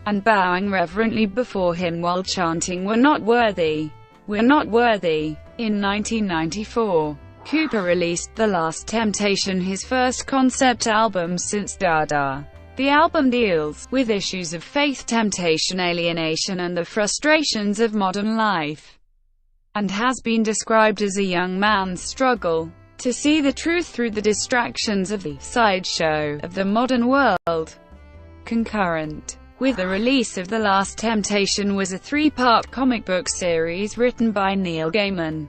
and bowing reverently before him while chanting "We're not worthy, we're not worthy." In 1994, Cooper released The Last Temptation, his first concept album since Dada. The album deals with issues of faith, temptation, alienation, and the frustrations of modern life, and has been described as a young man's struggle to see the truth through the distractions of the sideshow of the modern world. Concurrent with the release of The Last Temptation was a three-part comic book series written by Neil Gaiman,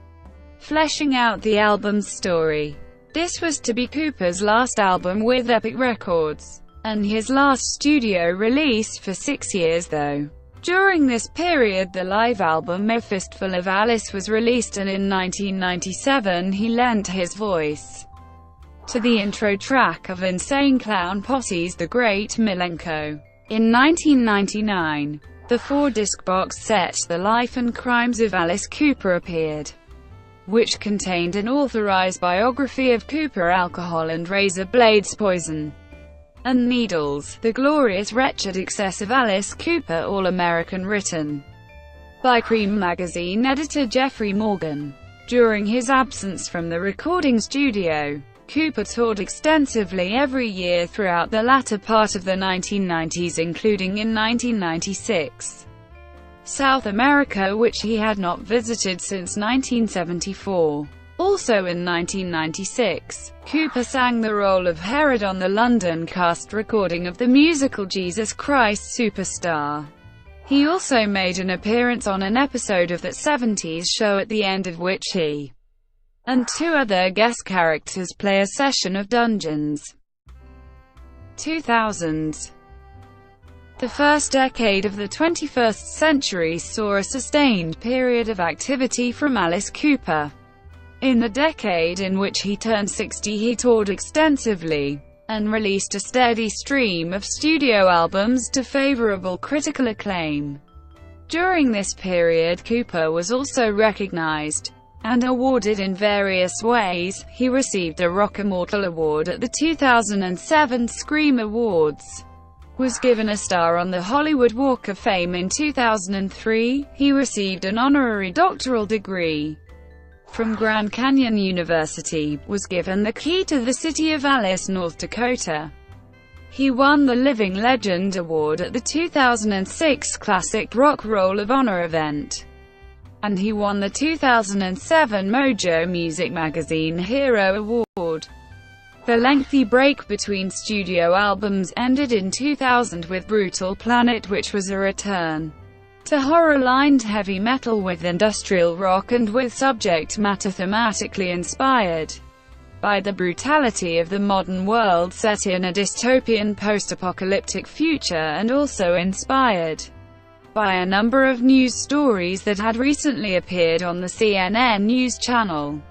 fleshing out the album's story. This was to be Cooper's last album with Epic Records, and his last studio release for 6 years though. During this period, the live album A Fistful of Alice was released, and in 1997 he lent his voice to the intro track of Insane Clown Posse's The Great Milenko. In 1999, the 4-disc box set The Life and Crimes of Alice Cooper appeared, which contained an authorized biography of Cooper, Alcohol and Razor Blades, Poison and Needles, The Glorious Wretched Excess of Alice Cooper, All-American, written by Cream magazine editor Jeffrey Morgan. During his absence from the recording studio, Cooper toured extensively every year throughout the latter part of the 1990s, including in 1996, South America, which he had not visited since 1974. Also in 1996, Cooper sang the role of Herod on the London cast recording of the musical Jesus Christ Superstar. He also made an appearance on an episode of That 70s Show, at the end of which he and 2 other guest characters play a session of Dungeons. 2000s. The first decade of the 21st century saw a sustained period of activity from Alice Cooper. In the decade in which he turned 60, he toured extensively and released a steady stream of studio albums to favorable critical acclaim. During this period, Cooper was also recognized and awarded in various ways. He received a Rock Immortal Award at the 2007 Scream Awards, was given a star on the Hollywood Walk of Fame in 2003, he received an honorary doctoral degree from Grand Canyon University, was given the key to the city of Alice, North Dakota. He won the Living Legend Award at the 2006 Classic Rock Roll of Honor event, and he won the 2007 Mojo Music Magazine Hero Award. The lengthy break between studio albums ended in 2000 with Brutal Planet, which was a return to horror-lined heavy metal with industrial rock and with subject matter thematically inspired by the brutality of the modern world set in a dystopian post-apocalyptic future, and also inspired by a number of news stories that had recently appeared on the CNN News Channel.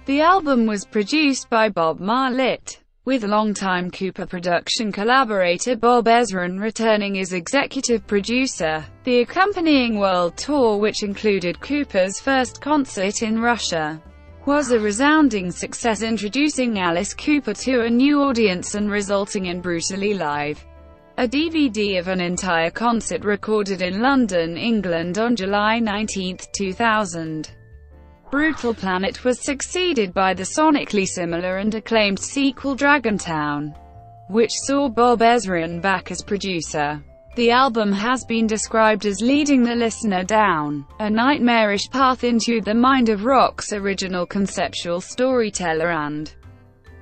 The album was produced by Bob Marlitt, with longtime Cooper production collaborator Bob Ezrin returning as executive producer. The accompanying world tour, which included Cooper's first concert in Russia, was a resounding success, introducing Alice Cooper to a new audience and resulting in Brutally Live, a DVD of an entire concert recorded in London, England on July 19, 2000. Brutal Planet was succeeded by the sonically similar and acclaimed sequel Dragontown, which saw Bob Ezrin back as producer. The album has been described as leading the listener down a nightmarish path into the mind of rock's original conceptual storyteller, and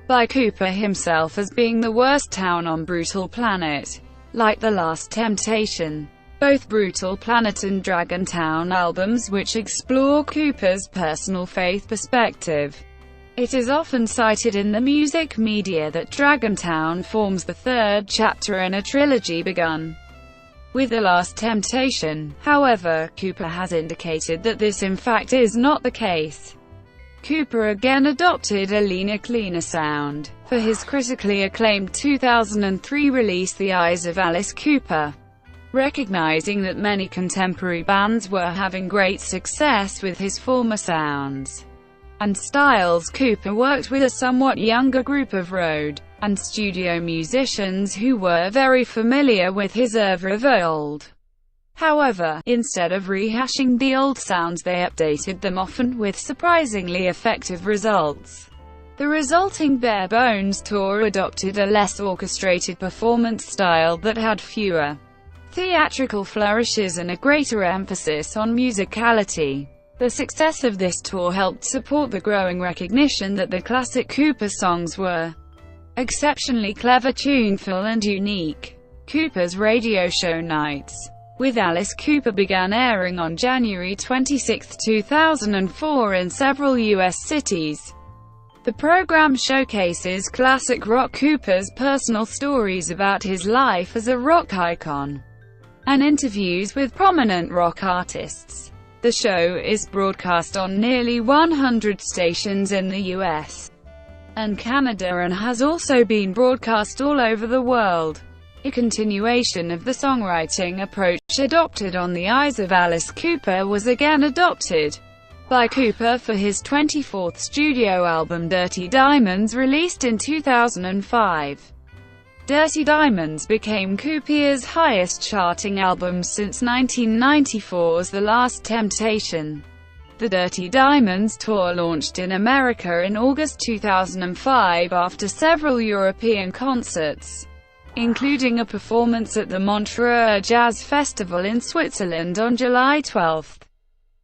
by Cooper himself as being the worst town on Brutal Planet. Like The Last Temptation, both Brutal Planet and Dragontown albums, which explore Cooper's personal faith perspective, it is often cited in the music media that Dragontown forms the third chapter in a trilogy begun with The Last Temptation. However, Cooper has indicated that this in fact is not the case. Cooper again adopted a leaner, cleaner sound for his critically acclaimed 2003 release The Eyes of Alice Cooper. Recognizing that many contemporary bands were having great success with his former sounds and styles, Cooper worked with a somewhat younger group of road and studio musicians who were very familiar with his oeuvre of old. However, instead of rehashing the old sounds, they updated them, often with surprisingly effective results. The resulting Bare Bones tour adopted a less orchestrated performance style that had fewer theatrical flourishes and a greater emphasis on musicality. The success of this tour helped support the growing recognition that the classic Cooper songs were exceptionally clever, tuneful, and unique. Cooper's radio show Nights with Alice Cooper began airing on January 26, 2004 in several U.S. cities. The program showcases classic rock Cooper's personal stories about his life as a rock icon and interviews with prominent rock artists. The show is broadcast on nearly 100 stations in the US and Canada and has also been broadcast all over the world. A continuation of the songwriting approach adopted on The Eyes of Alice Cooper was again adopted by Cooper for his 24th studio album Dirty Diamonds, released in 2005. Dirty Diamonds became Cooper's highest-charting album since 1994's The Last Temptation. The Dirty Diamonds tour launched in America in August 2005 after several European concerts, including a performance at the Montreux Jazz Festival in Switzerland on July 12.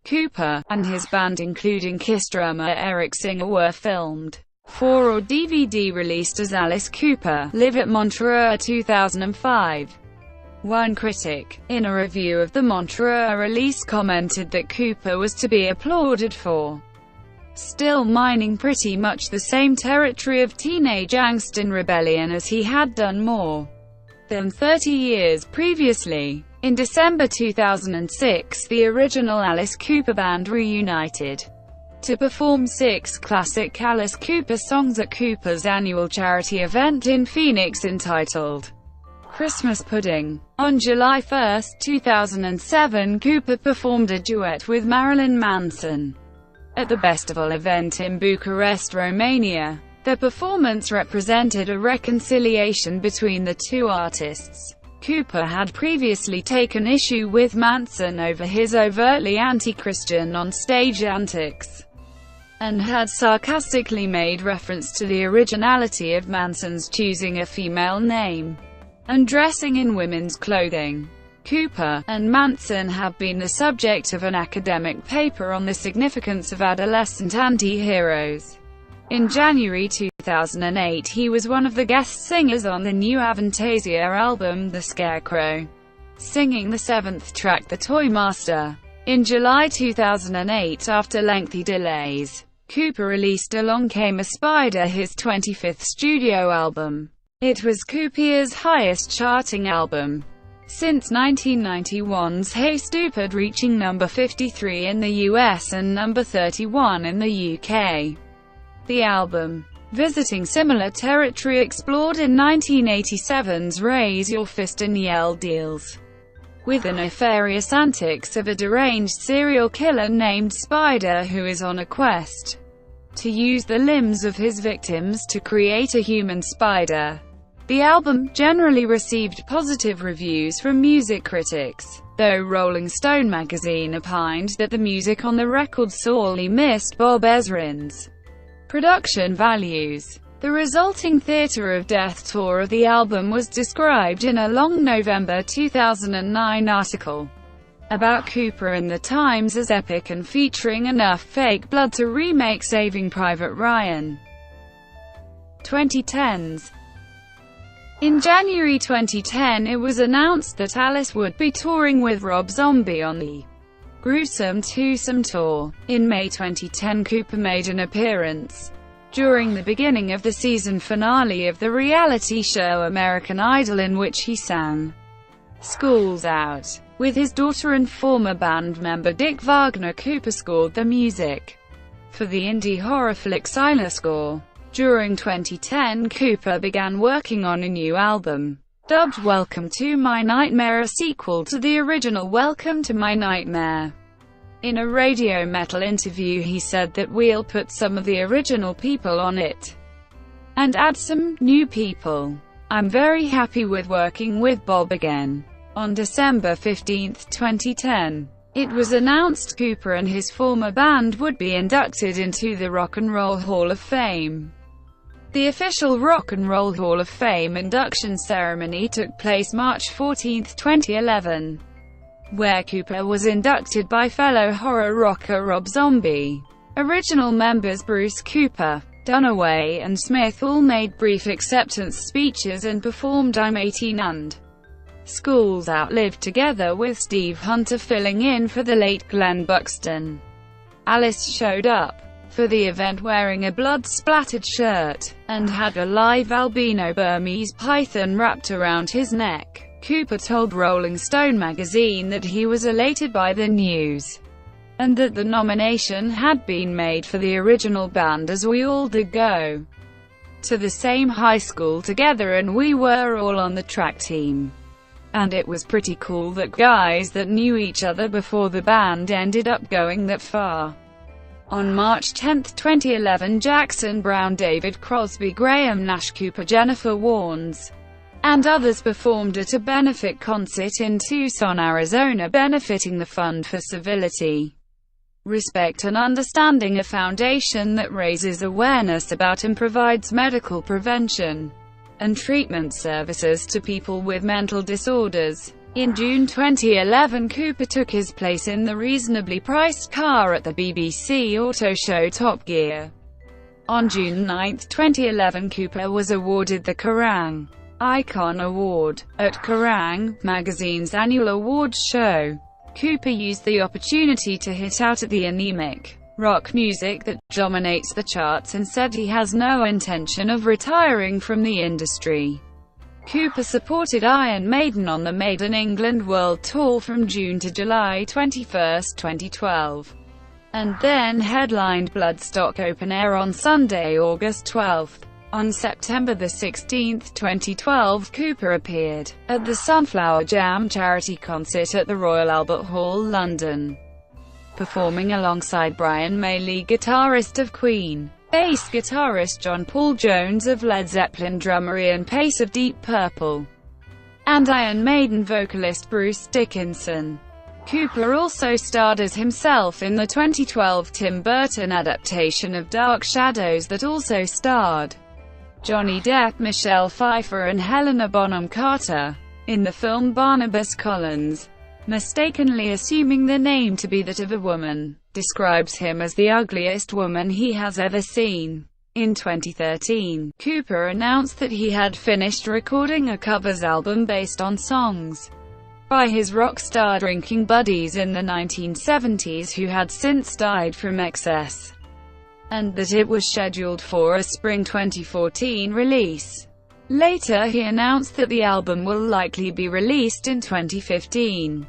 Cooper and his band, including Kiss drummer Eric Singer, were filmed for or DVD released as Alice Cooper Live at Montreux 2005. One critic, in a review of the Montreux release, commented that Cooper was to be applauded for still mining pretty much the same territory of teenage angst and rebellion as he had done more than 30 years previously. In December 2006, the original Alice Cooper band reunited to perform 6 classic Alice Cooper songs at Cooper's annual charity event in Phoenix entitled Christmas Pudding. On July 1, 2007, Cooper performed a duet with Marilyn Manson at the festival event in Bucharest, Romania. The performance represented a reconciliation between the two artists. Cooper had previously taken issue with Manson over his overtly anti-Christian on-stage antics, and had sarcastically made reference to the originality of Manson's choosing a female name and dressing in women's clothing. Cooper and Manson have been the subject of an academic paper on the significance of adolescent anti-heroes In January 2008 he was one of the guest singers on the new Avantasia album The Scarecrow, singing the 7th track The Toy Master. In July 2008, after lengthy delays, Cooper released Along Came a Spider, his 25th studio album. It was Cooper's highest charting album since 1991's Hey Stupid, reaching number 53 in the US and number 31 in the UK. The album, visiting similar territory, explored in 1987's Raise Your Fist and Yell deals with the nefarious antics of a deranged serial killer named Spider who is on a quest to use the limbs of his victims to create a human spider. The album generally received positive reviews from music critics, though Rolling Stone magazine opined that the music on the record sorely missed Bob Ezrin's production values. The resulting Theatre of Death tour of the album was described in a long November 2009 article about Cooper in the Times as epic and featuring enough fake blood to remake Saving Private Ryan. 2010s. In January 2010 it was announced that Alice would be touring with Rob Zombie on the Gruesome Twosome Tour. In May 2010 Cooper made an appearance during the beginning of the season finale of the reality show American Idol, in which he sang School's Out. With his daughter and former band member Dick Wagner, Cooper scored the music for the indie horror flick Sinoscore. During 2010 Cooper began working on a new album, dubbed Welcome to My Nightmare, a sequel to the original Welcome to My Nightmare. In a Radio Metal interview he said that "We'll put some of the original people on it and add some new people. I'm very happy with working with Bob again." On December 15, 2010, it was announced Cooper and his former band would be inducted into the Rock and Roll Hall of Fame. The official Rock and Roll Hall of Fame induction ceremony took place March 14, 2011. Where Cooper was inducted by fellow horror rocker Rob Zombie. Original members Bruce Cooper, Dunaway and Smith all made brief acceptance speeches and performed I'm 18 and School's Out lived together, with Steve Hunter filling in for the late Glen Buxton. Alice showed up for the event wearing a blood-splattered shirt, and had a live albino Burmese python wrapped around his neck. Cooper told Rolling Stone magazine that he was elated by the news, and that the nomination had been made for the original band, as we all did go to the same high school together and we were all on the track team. And it was pretty cool that guys that knew each other before the band ended up going that far. On March 10, 2011, Jackson Browne, David Crosby, Graham Nash, Cooper, Jennifer Warnes, and others performed at a benefit concert in Tucson, Arizona, benefiting the Fund for Civility, Respect and Understanding, a foundation that raises awareness about and provides medical prevention and treatment services to people with mental disorders. In June 2011, Cooper took his place in the reasonably priced car at the BBC auto show Top Gear. On June 9, 2011, Cooper was awarded the Kerrang! Icon Award at Kerrang! Magazine's annual awards show. Cooper used the opportunity to hit out at the anemic rock music that dominates the charts and said he has no intention of retiring from the industry. Cooper supported Iron Maiden on the Made in England World Tour from June to July 21, 2012, and then headlined Bloodstock Open Air on Sunday, August 12. On September 16, 2012, Cooper appeared at the Sunflower Jam charity concert at the Royal Albert Hall, London, performing alongside Brian May, lead guitarist of Queen, bass guitarist John Paul Jones of Led Zeppelin, drummer Ian Pace of Deep Purple, and Iron Maiden vocalist Bruce Dickinson. Cooper also starred as himself in the 2012 Tim Burton adaptation of Dark Shadows that also starred Johnny Depp, Michelle Pfeiffer and Helena Bonham Carter. In the film, Barnabas Collins, mistakenly assuming the name to be that of a woman, describes him as the ugliest woman he has ever seen. In 2013, Cooper announced that he had finished recording a covers album based on songs by his rock star drinking buddies in the 1970s who had since died from excess, and that it was scheduled for a spring 2014 release. Later he announced that the album will likely be released in 2015.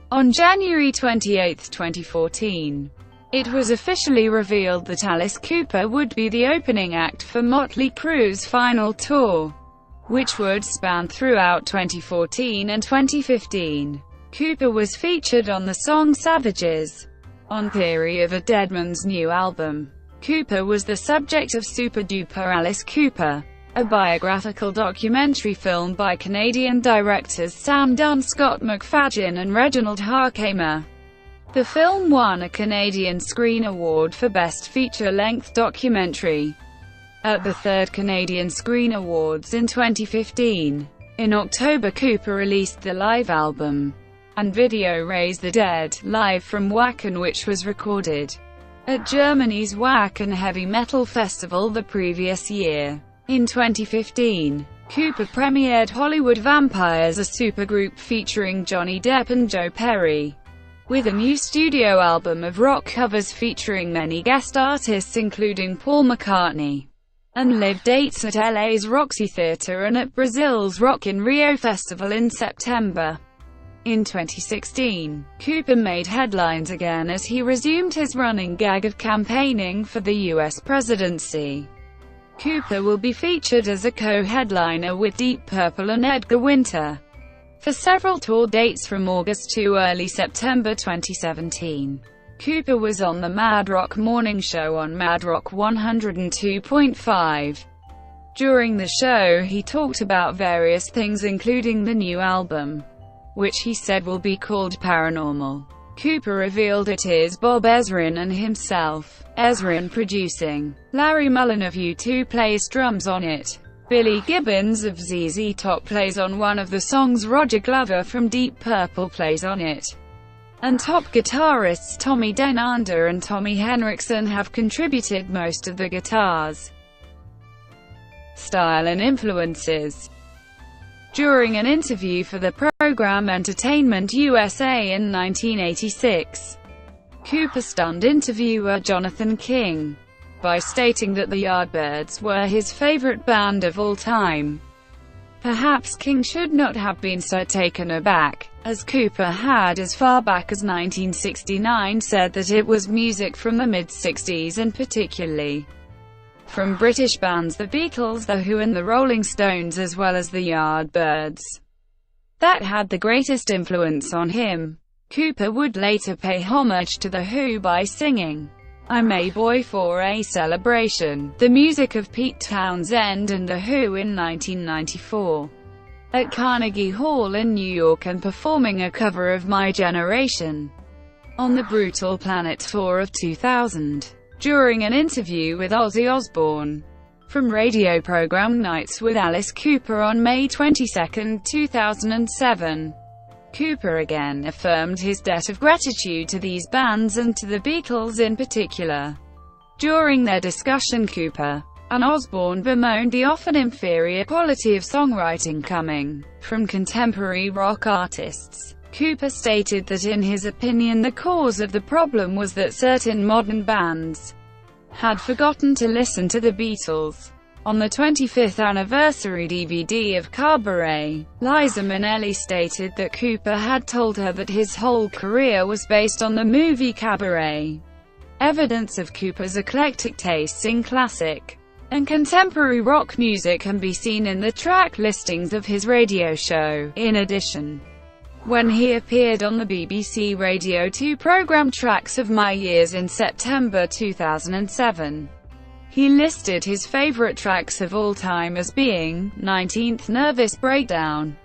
On January 28, 2014, it was officially revealed that Alice Cooper would be the opening act for Motley Crue's final tour, which would span throughout 2014 and 2015. Cooper was featured on the song Savages on Theory of a Deadman's new album. Cooper was the subject of Super Duper Alice Cooper, a biographical documentary film by Canadian directors Sam Dunn, Scott McFadden and Reginald Harkamer. The film won a Canadian Screen Award for Best Feature-Length Documentary at the 3rd Canadian Screen Awards in 2015. In October, Cooper released the live album and video Raise the Dead, live from Wacken, which was recorded at Germany's Wacken Heavy Metal Festival the previous year. In 2015, Cooper premiered Hollywood Vampires, a supergroup featuring Johnny Depp and Joe Perry, with a new studio album of rock covers featuring many guest artists including Paul McCartney, and live dates at LA's Roxy Theatre and at Brazil's Rock in Rio Festival in September. In 2016, Cooper made headlines again as he resumed his running gag of campaigning for the U.S. presidency. Cooper will be featured as a co-headliner with Deep Purple and Edgar Winter for several tour dates from August to early September 2017. Cooper was on the Mad Rock Morning Show on Mad Rock 102.5. During the show he talked about various things including the new album, which he said will be called Paranormal. Cooper revealed it is Bob Ezrin and himself, Ezrin producing. Larry Mullen of U2 plays drums on it. Billy Gibbons of ZZ Top plays on one of the songs, Roger Glover from Deep Purple plays on it, and top guitarists Tommy Denander and Tommy Henriksen have contributed most of the guitars. Style and influences. During an interview for the program Entertainment USA in 1986, Cooper stunned interviewer Jonathan King by stating that the Yardbirds were his favorite band of all time. Perhaps King should not have been so taken aback, as Cooper had as far back as 1969 said that it was music from the mid-60s and particularly from British bands the Beatles, The Who and the Rolling Stones as well as the Yardbirds that had the greatest influence on him. Cooper would later pay homage to The Who by singing I'm a Boy for a Celebration, the music of Pete Townsend and The Who in 1994 at Carnegie Hall in New York, and performing a cover of My Generation on the Brutal Planet tour of 2000. During an interview with Ozzy Osbourne from radio program Nights with Alice Cooper on May 22, 2007, Cooper again affirmed his debt of gratitude to these bands and to the Beatles in particular. During their discussion, Cooper and Osbourne bemoaned the often inferior quality of songwriting coming from contemporary rock artists. Cooper stated that in his opinion the cause of the problem was that certain modern bands had forgotten to listen to the Beatles. On the 25th anniversary DVD of Cabaret, Liza Minnelli stated that Cooper had told her that his whole career was based on the movie Cabaret. Evidence of Cooper's eclectic tastes in classic and contemporary rock music can be seen in the track listings of his radio show. In addition, when he appeared on the BBC Radio 2 program Tracks of My Years in September 2007, he listed his favorite tracks of all time as being 19th Nervous Breakdown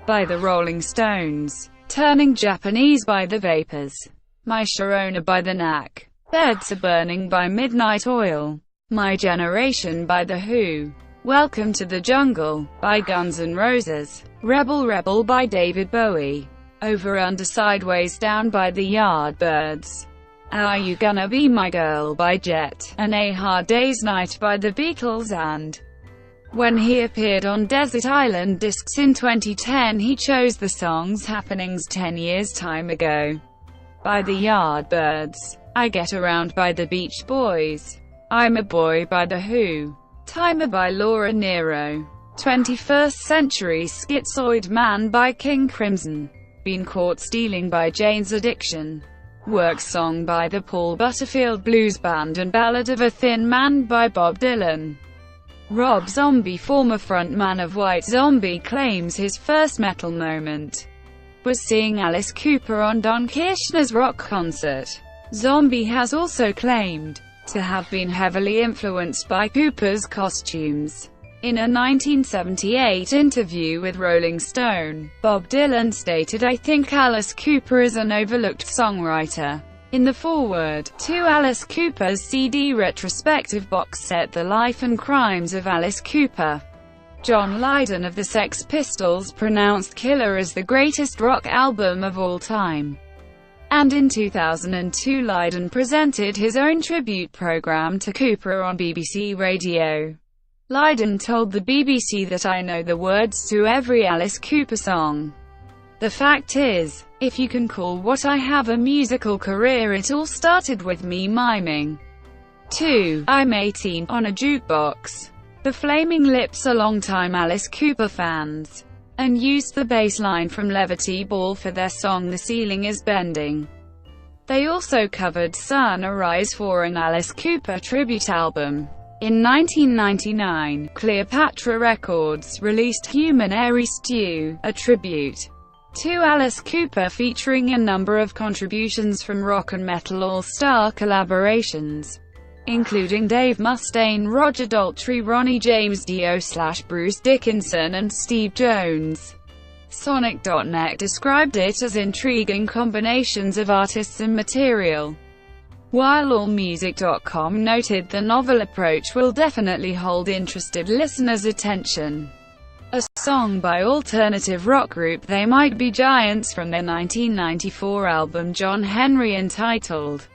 by the Rolling Stones, Turning Japanese by the Vapors, My Sharona by the Knack, Beds Are Burning by Midnight Oil, My Generation by The Who, Welcome to the Jungle by Guns N' Roses, Rebel Rebel by David Bowie, Over Under Sideways Down by the Yardbirds, Are You Gonna Be My Girl by Jet, and A Hard Day's Night by the Beatles, and when he appeared on Desert Island Discs in 2010 he chose the songs Happenings 10 Years Time Ago by the Yardbirds, I Get Around by the Beach Boys, I'm a Boy by The Who, Timer by Laura Nyro, 21st Century Schizoid Man by King Crimson, Been Caught Stealing by Jane's Addiction, Work Song by the Paul Butterfield Blues Band, and Ballad of a Thin Man by Bob Dylan. Rob Zombie, former frontman of White Zombie, claims his first metal moment was seeing Alice Cooper on Don Kirshner's rock concert. Zombie has also claimed to have been heavily influenced by Cooper's costumes. In a 1978 interview with Rolling Stone, Bob Dylan stated, "I think Alice Cooper is an overlooked songwriter." In the foreword to Alice Cooper's CD retrospective box set The Life and Crimes of Alice Cooper, John Lydon of the Sex Pistols pronounced Killer as the greatest rock album of all time. And in 2002 Lydon presented his own tribute program to Cooper on BBC Radio. Lydon told the BBC that I know the words to every Alice Cooper song. The fact is, if you can call what I have a musical career, it all started with me miming to I'm 18 on a jukebox. The Flaming Lips are longtime Alice Cooper fans, and used the bass line from Levity Ball for their song The Ceiling is Bending. They also covered Sun Arise for an Alice Cooper tribute album. In 1999, Cleopatra Records released Human Airy Stew, a tribute to Alice Cooper featuring a number of contributions from rock and metal all-star collaborations, including Dave Mustaine, Roger Daltrey, Ronnie James Dio/Bruce Dickinson, and Steve Jones. Sonic.net described it as intriguing combinations of artists and material, while AllMusic.com noted the novel approach will definitely hold interested listeners' attention. A song by alternative rock group They Might Be Giants from their 1994 album John Henry entitled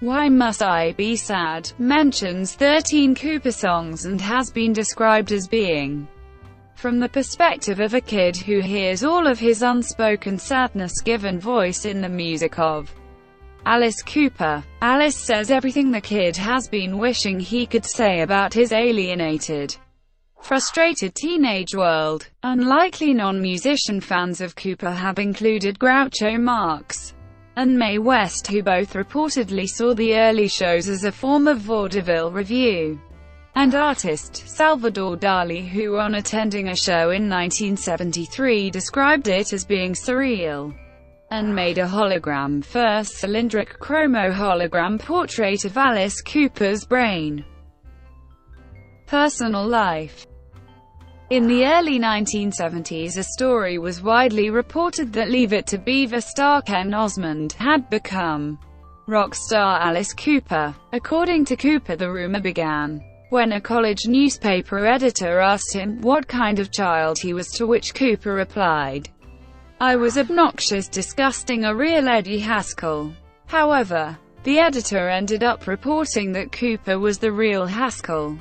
Why Must I Be Sad mentions 13 Cooper songs and has been described as being from the perspective of a kid who hears all of his unspoken sadness given voice in the music of Alice Cooper. Alice says everything the kid has been wishing he could say about his alienated, frustrated teenage world. Unlikely non-musician fans of Cooper have included Groucho Marx and Mae West, who both reportedly saw the early shows as a form of vaudeville revue, and artist Salvador Dali, who on attending a show in 1973 described it as being surreal and made a hologram, first cylindric chromo-hologram portrait of Alice Cooper's brain. Personal life. In the early 1970s, a story was widely reported that Leave It to Beaver star Ken Osmond had become rock star Alice Cooper. According to Cooper, the rumor began when a college newspaper editor asked him what kind of child he was, to which Cooper replied, "I was obnoxious, disgusting, a real Eddie Haskell." However, the editor ended up reporting that Cooper was the real Haskell.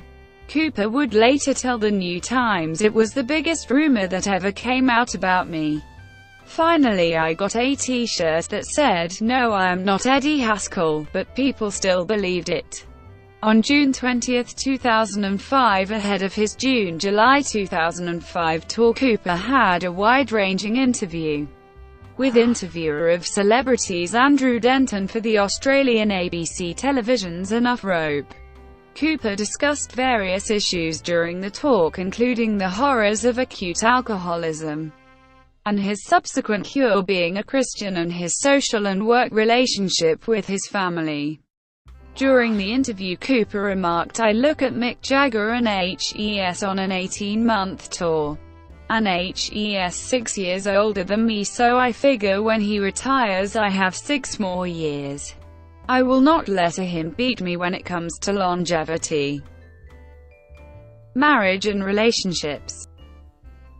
Cooper would later tell the New Times, "It was the biggest rumor that ever came out about me. Finally I got a t-shirt that said, 'No, I am not Eddie Haskell,' but people still believed it." On June 20, 2005, ahead of his June-July 2005 tour, Cooper had a wide-ranging interview with interviewer of celebrities Andrew Denton for the Australian ABC television's Enough Rope. Cooper discussed various issues during the talk, including the horrors of acute alcoholism and his subsequent cure, being a Christian, and his social and work relationship with his family. During the interview, Cooper remarked, "I look at Mick Jagger and H.E.S. on an 18-month tour, and H.E.S. 6 years older than me, so I figure when he retires I have 6 more years. I will not let him beat me when it comes to longevity." Marriage and relationships.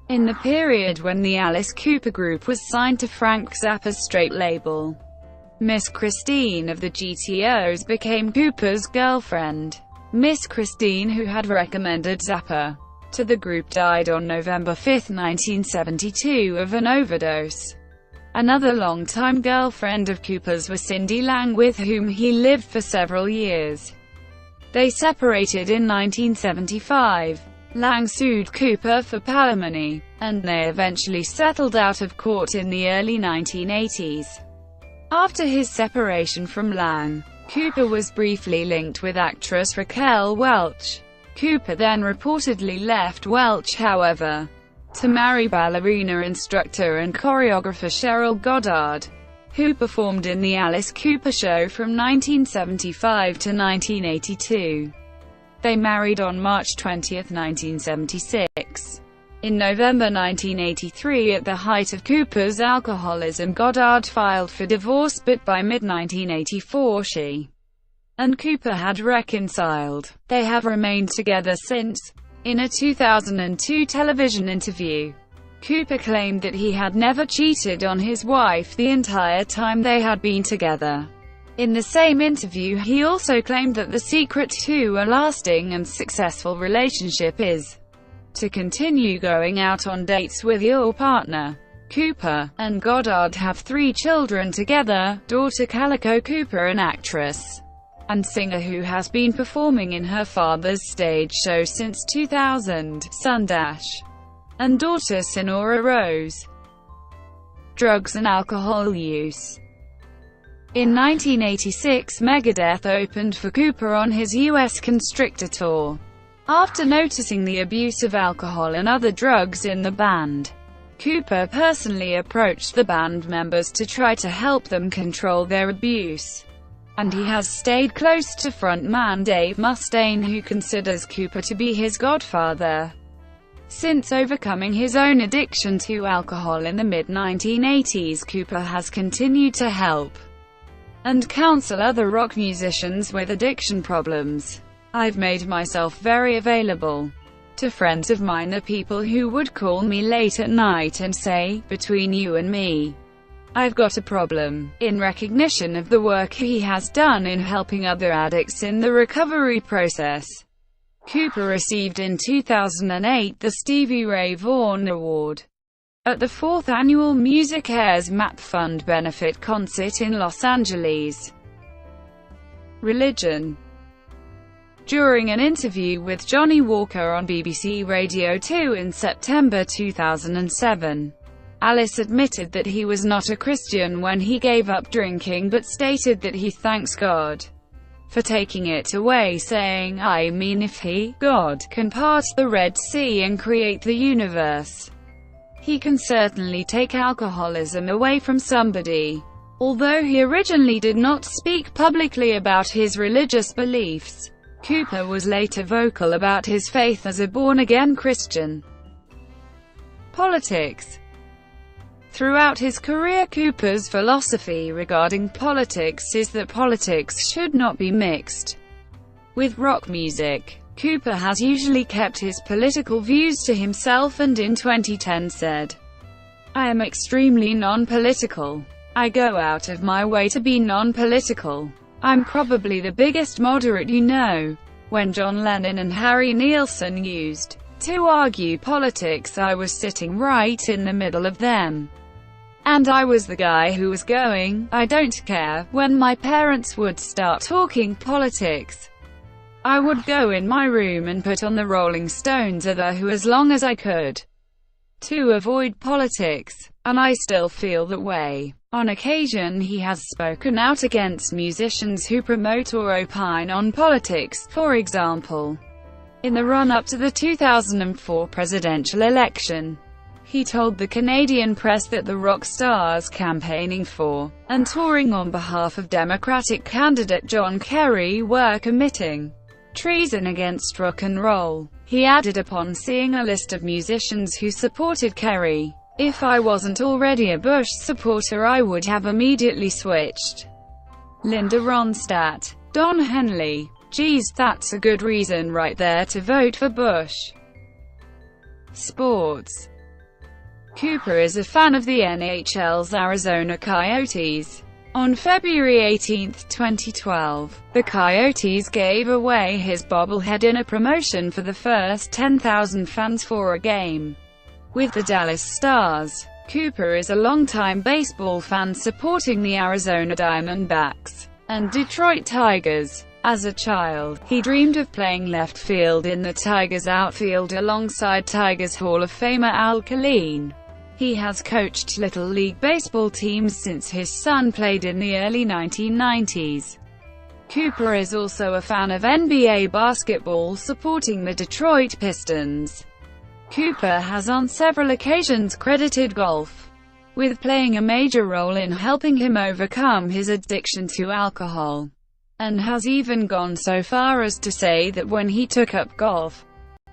In the period when the Alice Cooper Group was signed to Frank Zappa's straight label, Miss Christine of the GTOs became Cooper's girlfriend. Miss Christine, who had recommended Zappa to the group, died on November 5, 1972 of an overdose. Another longtime girlfriend of Cooper's was Cindy Lang, with whom he lived for several years. They separated in 1975. Lang sued Cooper for palimony, and they eventually settled out of court in the early 1980s. After his separation from Lang, Cooper was briefly linked with actress Raquel Welch. Cooper then reportedly left Welch, however, to marry ballerina instructor and choreographer Cheryl Goddard, who performed in the Alice Cooper Show from 1975 to 1982. They married on March 20, 1976. In November 1983, at the height of Cooper's alcoholism, Goddard filed for divorce, but by mid-1984 she and Cooper had reconciled. They have remained together since. In a 2002 television interview, Cooper claimed that he had never cheated on his wife the entire time they had been together. In the same interview, he also claimed that the secret to a lasting and successful relationship is to continue going out on dates with your partner. Cooper and Goddard have 3 children together, daughter Calico Cooper, an actress and singer who has been performing in her father's stage show since 2000, Sundash, and daughter Sonora Rose. Drugs and alcohol use. In 1986, Megadeth opened for Cooper on his U.S. Constrictor tour. After noticing the abuse of alcohol and other drugs in the band, Cooper personally approached the band members to try to help them control their abuse. And he has stayed close to frontman Dave Mustaine, who considers Cooper to be his godfather. Since overcoming his own addiction to alcohol in the mid-1980s, Cooper has continued to help and counsel other rock musicians with addiction problems. I've made myself very available to friends of mine, the people who would call me late at night and say, "Between you and me, I've got a problem," in recognition of the work he has done in helping other addicts in the recovery process. Cooper received in 2008 the Stevie Ray Vaughan Award at the 4th Annual Music Airs MAP Fund benefit concert in Los Angeles. Religion. During an interview with Johnny Walker on BBC Radio 2 in September 2007, Alice admitted that he was not a Christian when he gave up drinking, but stated that he thanks God for taking it away, saying, "I mean, if he, God, can part the Red Sea and create the universe, he can certainly take alcoholism away from somebody." Although he originally did not speak publicly about his religious beliefs, Cooper was later vocal about his faith as a born-again Christian. Politics. Throughout his career, Cooper's philosophy regarding politics is that politics should not be mixed with rock music. Cooper has usually kept his political views to himself, and in 2010 said, "I am extremely non-political. I go out of my way to be non-political. I'm probably the biggest moderate you know." When John Lennon and Harry Nilsson used to argue politics, I was sitting right in the middle of them. And I was the guy who was going, "I don't care." When my parents would start talking politics, I would go in my room and put on the Rolling Stones or The Who as long as I could to avoid politics. And I still feel that way. On occasion he has spoken out against musicians who promote or opine on politics, for example, in the run-up to the 2004 presidential election. He told the Canadian press that the rock stars campaigning for and touring on behalf of Democratic candidate John Kerry were committing treason against rock and roll. He added, upon seeing a list of musicians who supported Kerry, "If I wasn't already a Bush supporter, I would have immediately switched." Linda Ronstadt. Don Henley. "Geez, that's a good reason right there to vote for Bush." Sports. Cooper is a fan of the NHL's Arizona Coyotes. On February 18, 2012, the Coyotes gave away his bobblehead in a promotion for the first 10,000 fans for a game with the Dallas Stars. Cooper is a longtime baseball fan, supporting the Arizona Diamondbacks and Detroit Tigers. As a child, he dreamed of playing left field in the Tigers outfield alongside Tigers Hall of Famer Al Kaline. He has coached Little League baseball teams since his son played in the early 1990s. Cooper is also a fan of NBA basketball, supporting the Detroit Pistons. Cooper has on several occasions credited golf with playing a major role in helping him overcome his addiction to alcohol, and has even gone so far as to say that when he took up golf,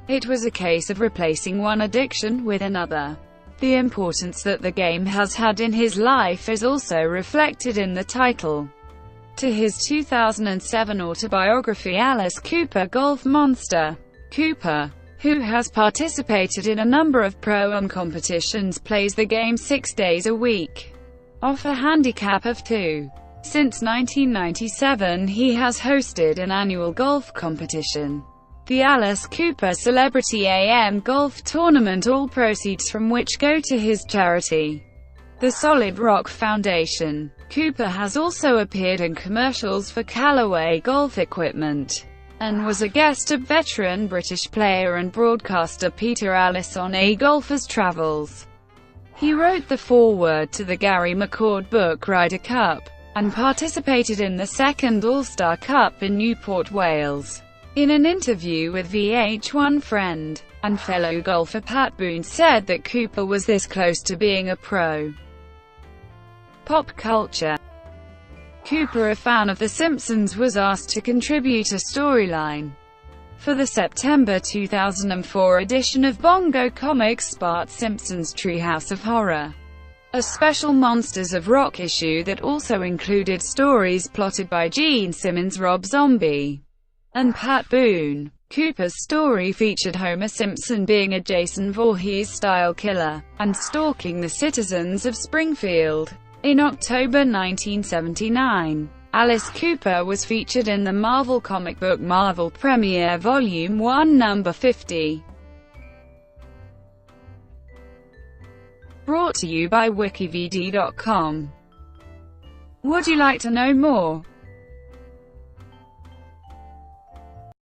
it was a case of replacing one addiction with another. The importance that the game has had in his life is also reflected in the title to his 2007 autobiography, Alice Cooper, Golf Monster. Cooper, who has participated in a number of pro-am competitions, plays the game 6 days a week, off a handicap of 2. Since 1997, he has hosted an annual golf competition, the Alice Cooper Celebrity AM Golf Tournament, all proceeds from which go to his charity, the Solid Rock Foundation. Cooper has also appeared in commercials for Callaway golf equipment, and was a guest of veteran British player and broadcaster Peter Alliss on A Golfer's Travels. He wrote the foreword to the Gary McCord book Ryder Cup, and participated in the second All-Star Cup in Newport, Wales. In an interview with VH1, friend and fellow golfer Pat Boone said that Cooper was this close to being a pro. Pop culture. Cooper, a fan of The Simpsons, was asked to contribute a storyline for the September 2004 edition of Bongo Comics' Bart Simpson's Treehouse of Horror, a special Monsters of Rock issue that also included stories plotted by Gene Simmons, Rob Zombie, and Pat Boone. Cooper's story featured Homer Simpson being a Jason Voorhees-style killer, and stalking the citizens of Springfield. In October 1979, Alice Cooper was featured in the Marvel comic book Marvel Premiere Volume 1 Number 50. Brought to you by WikiVidi.com. Would you like to know more?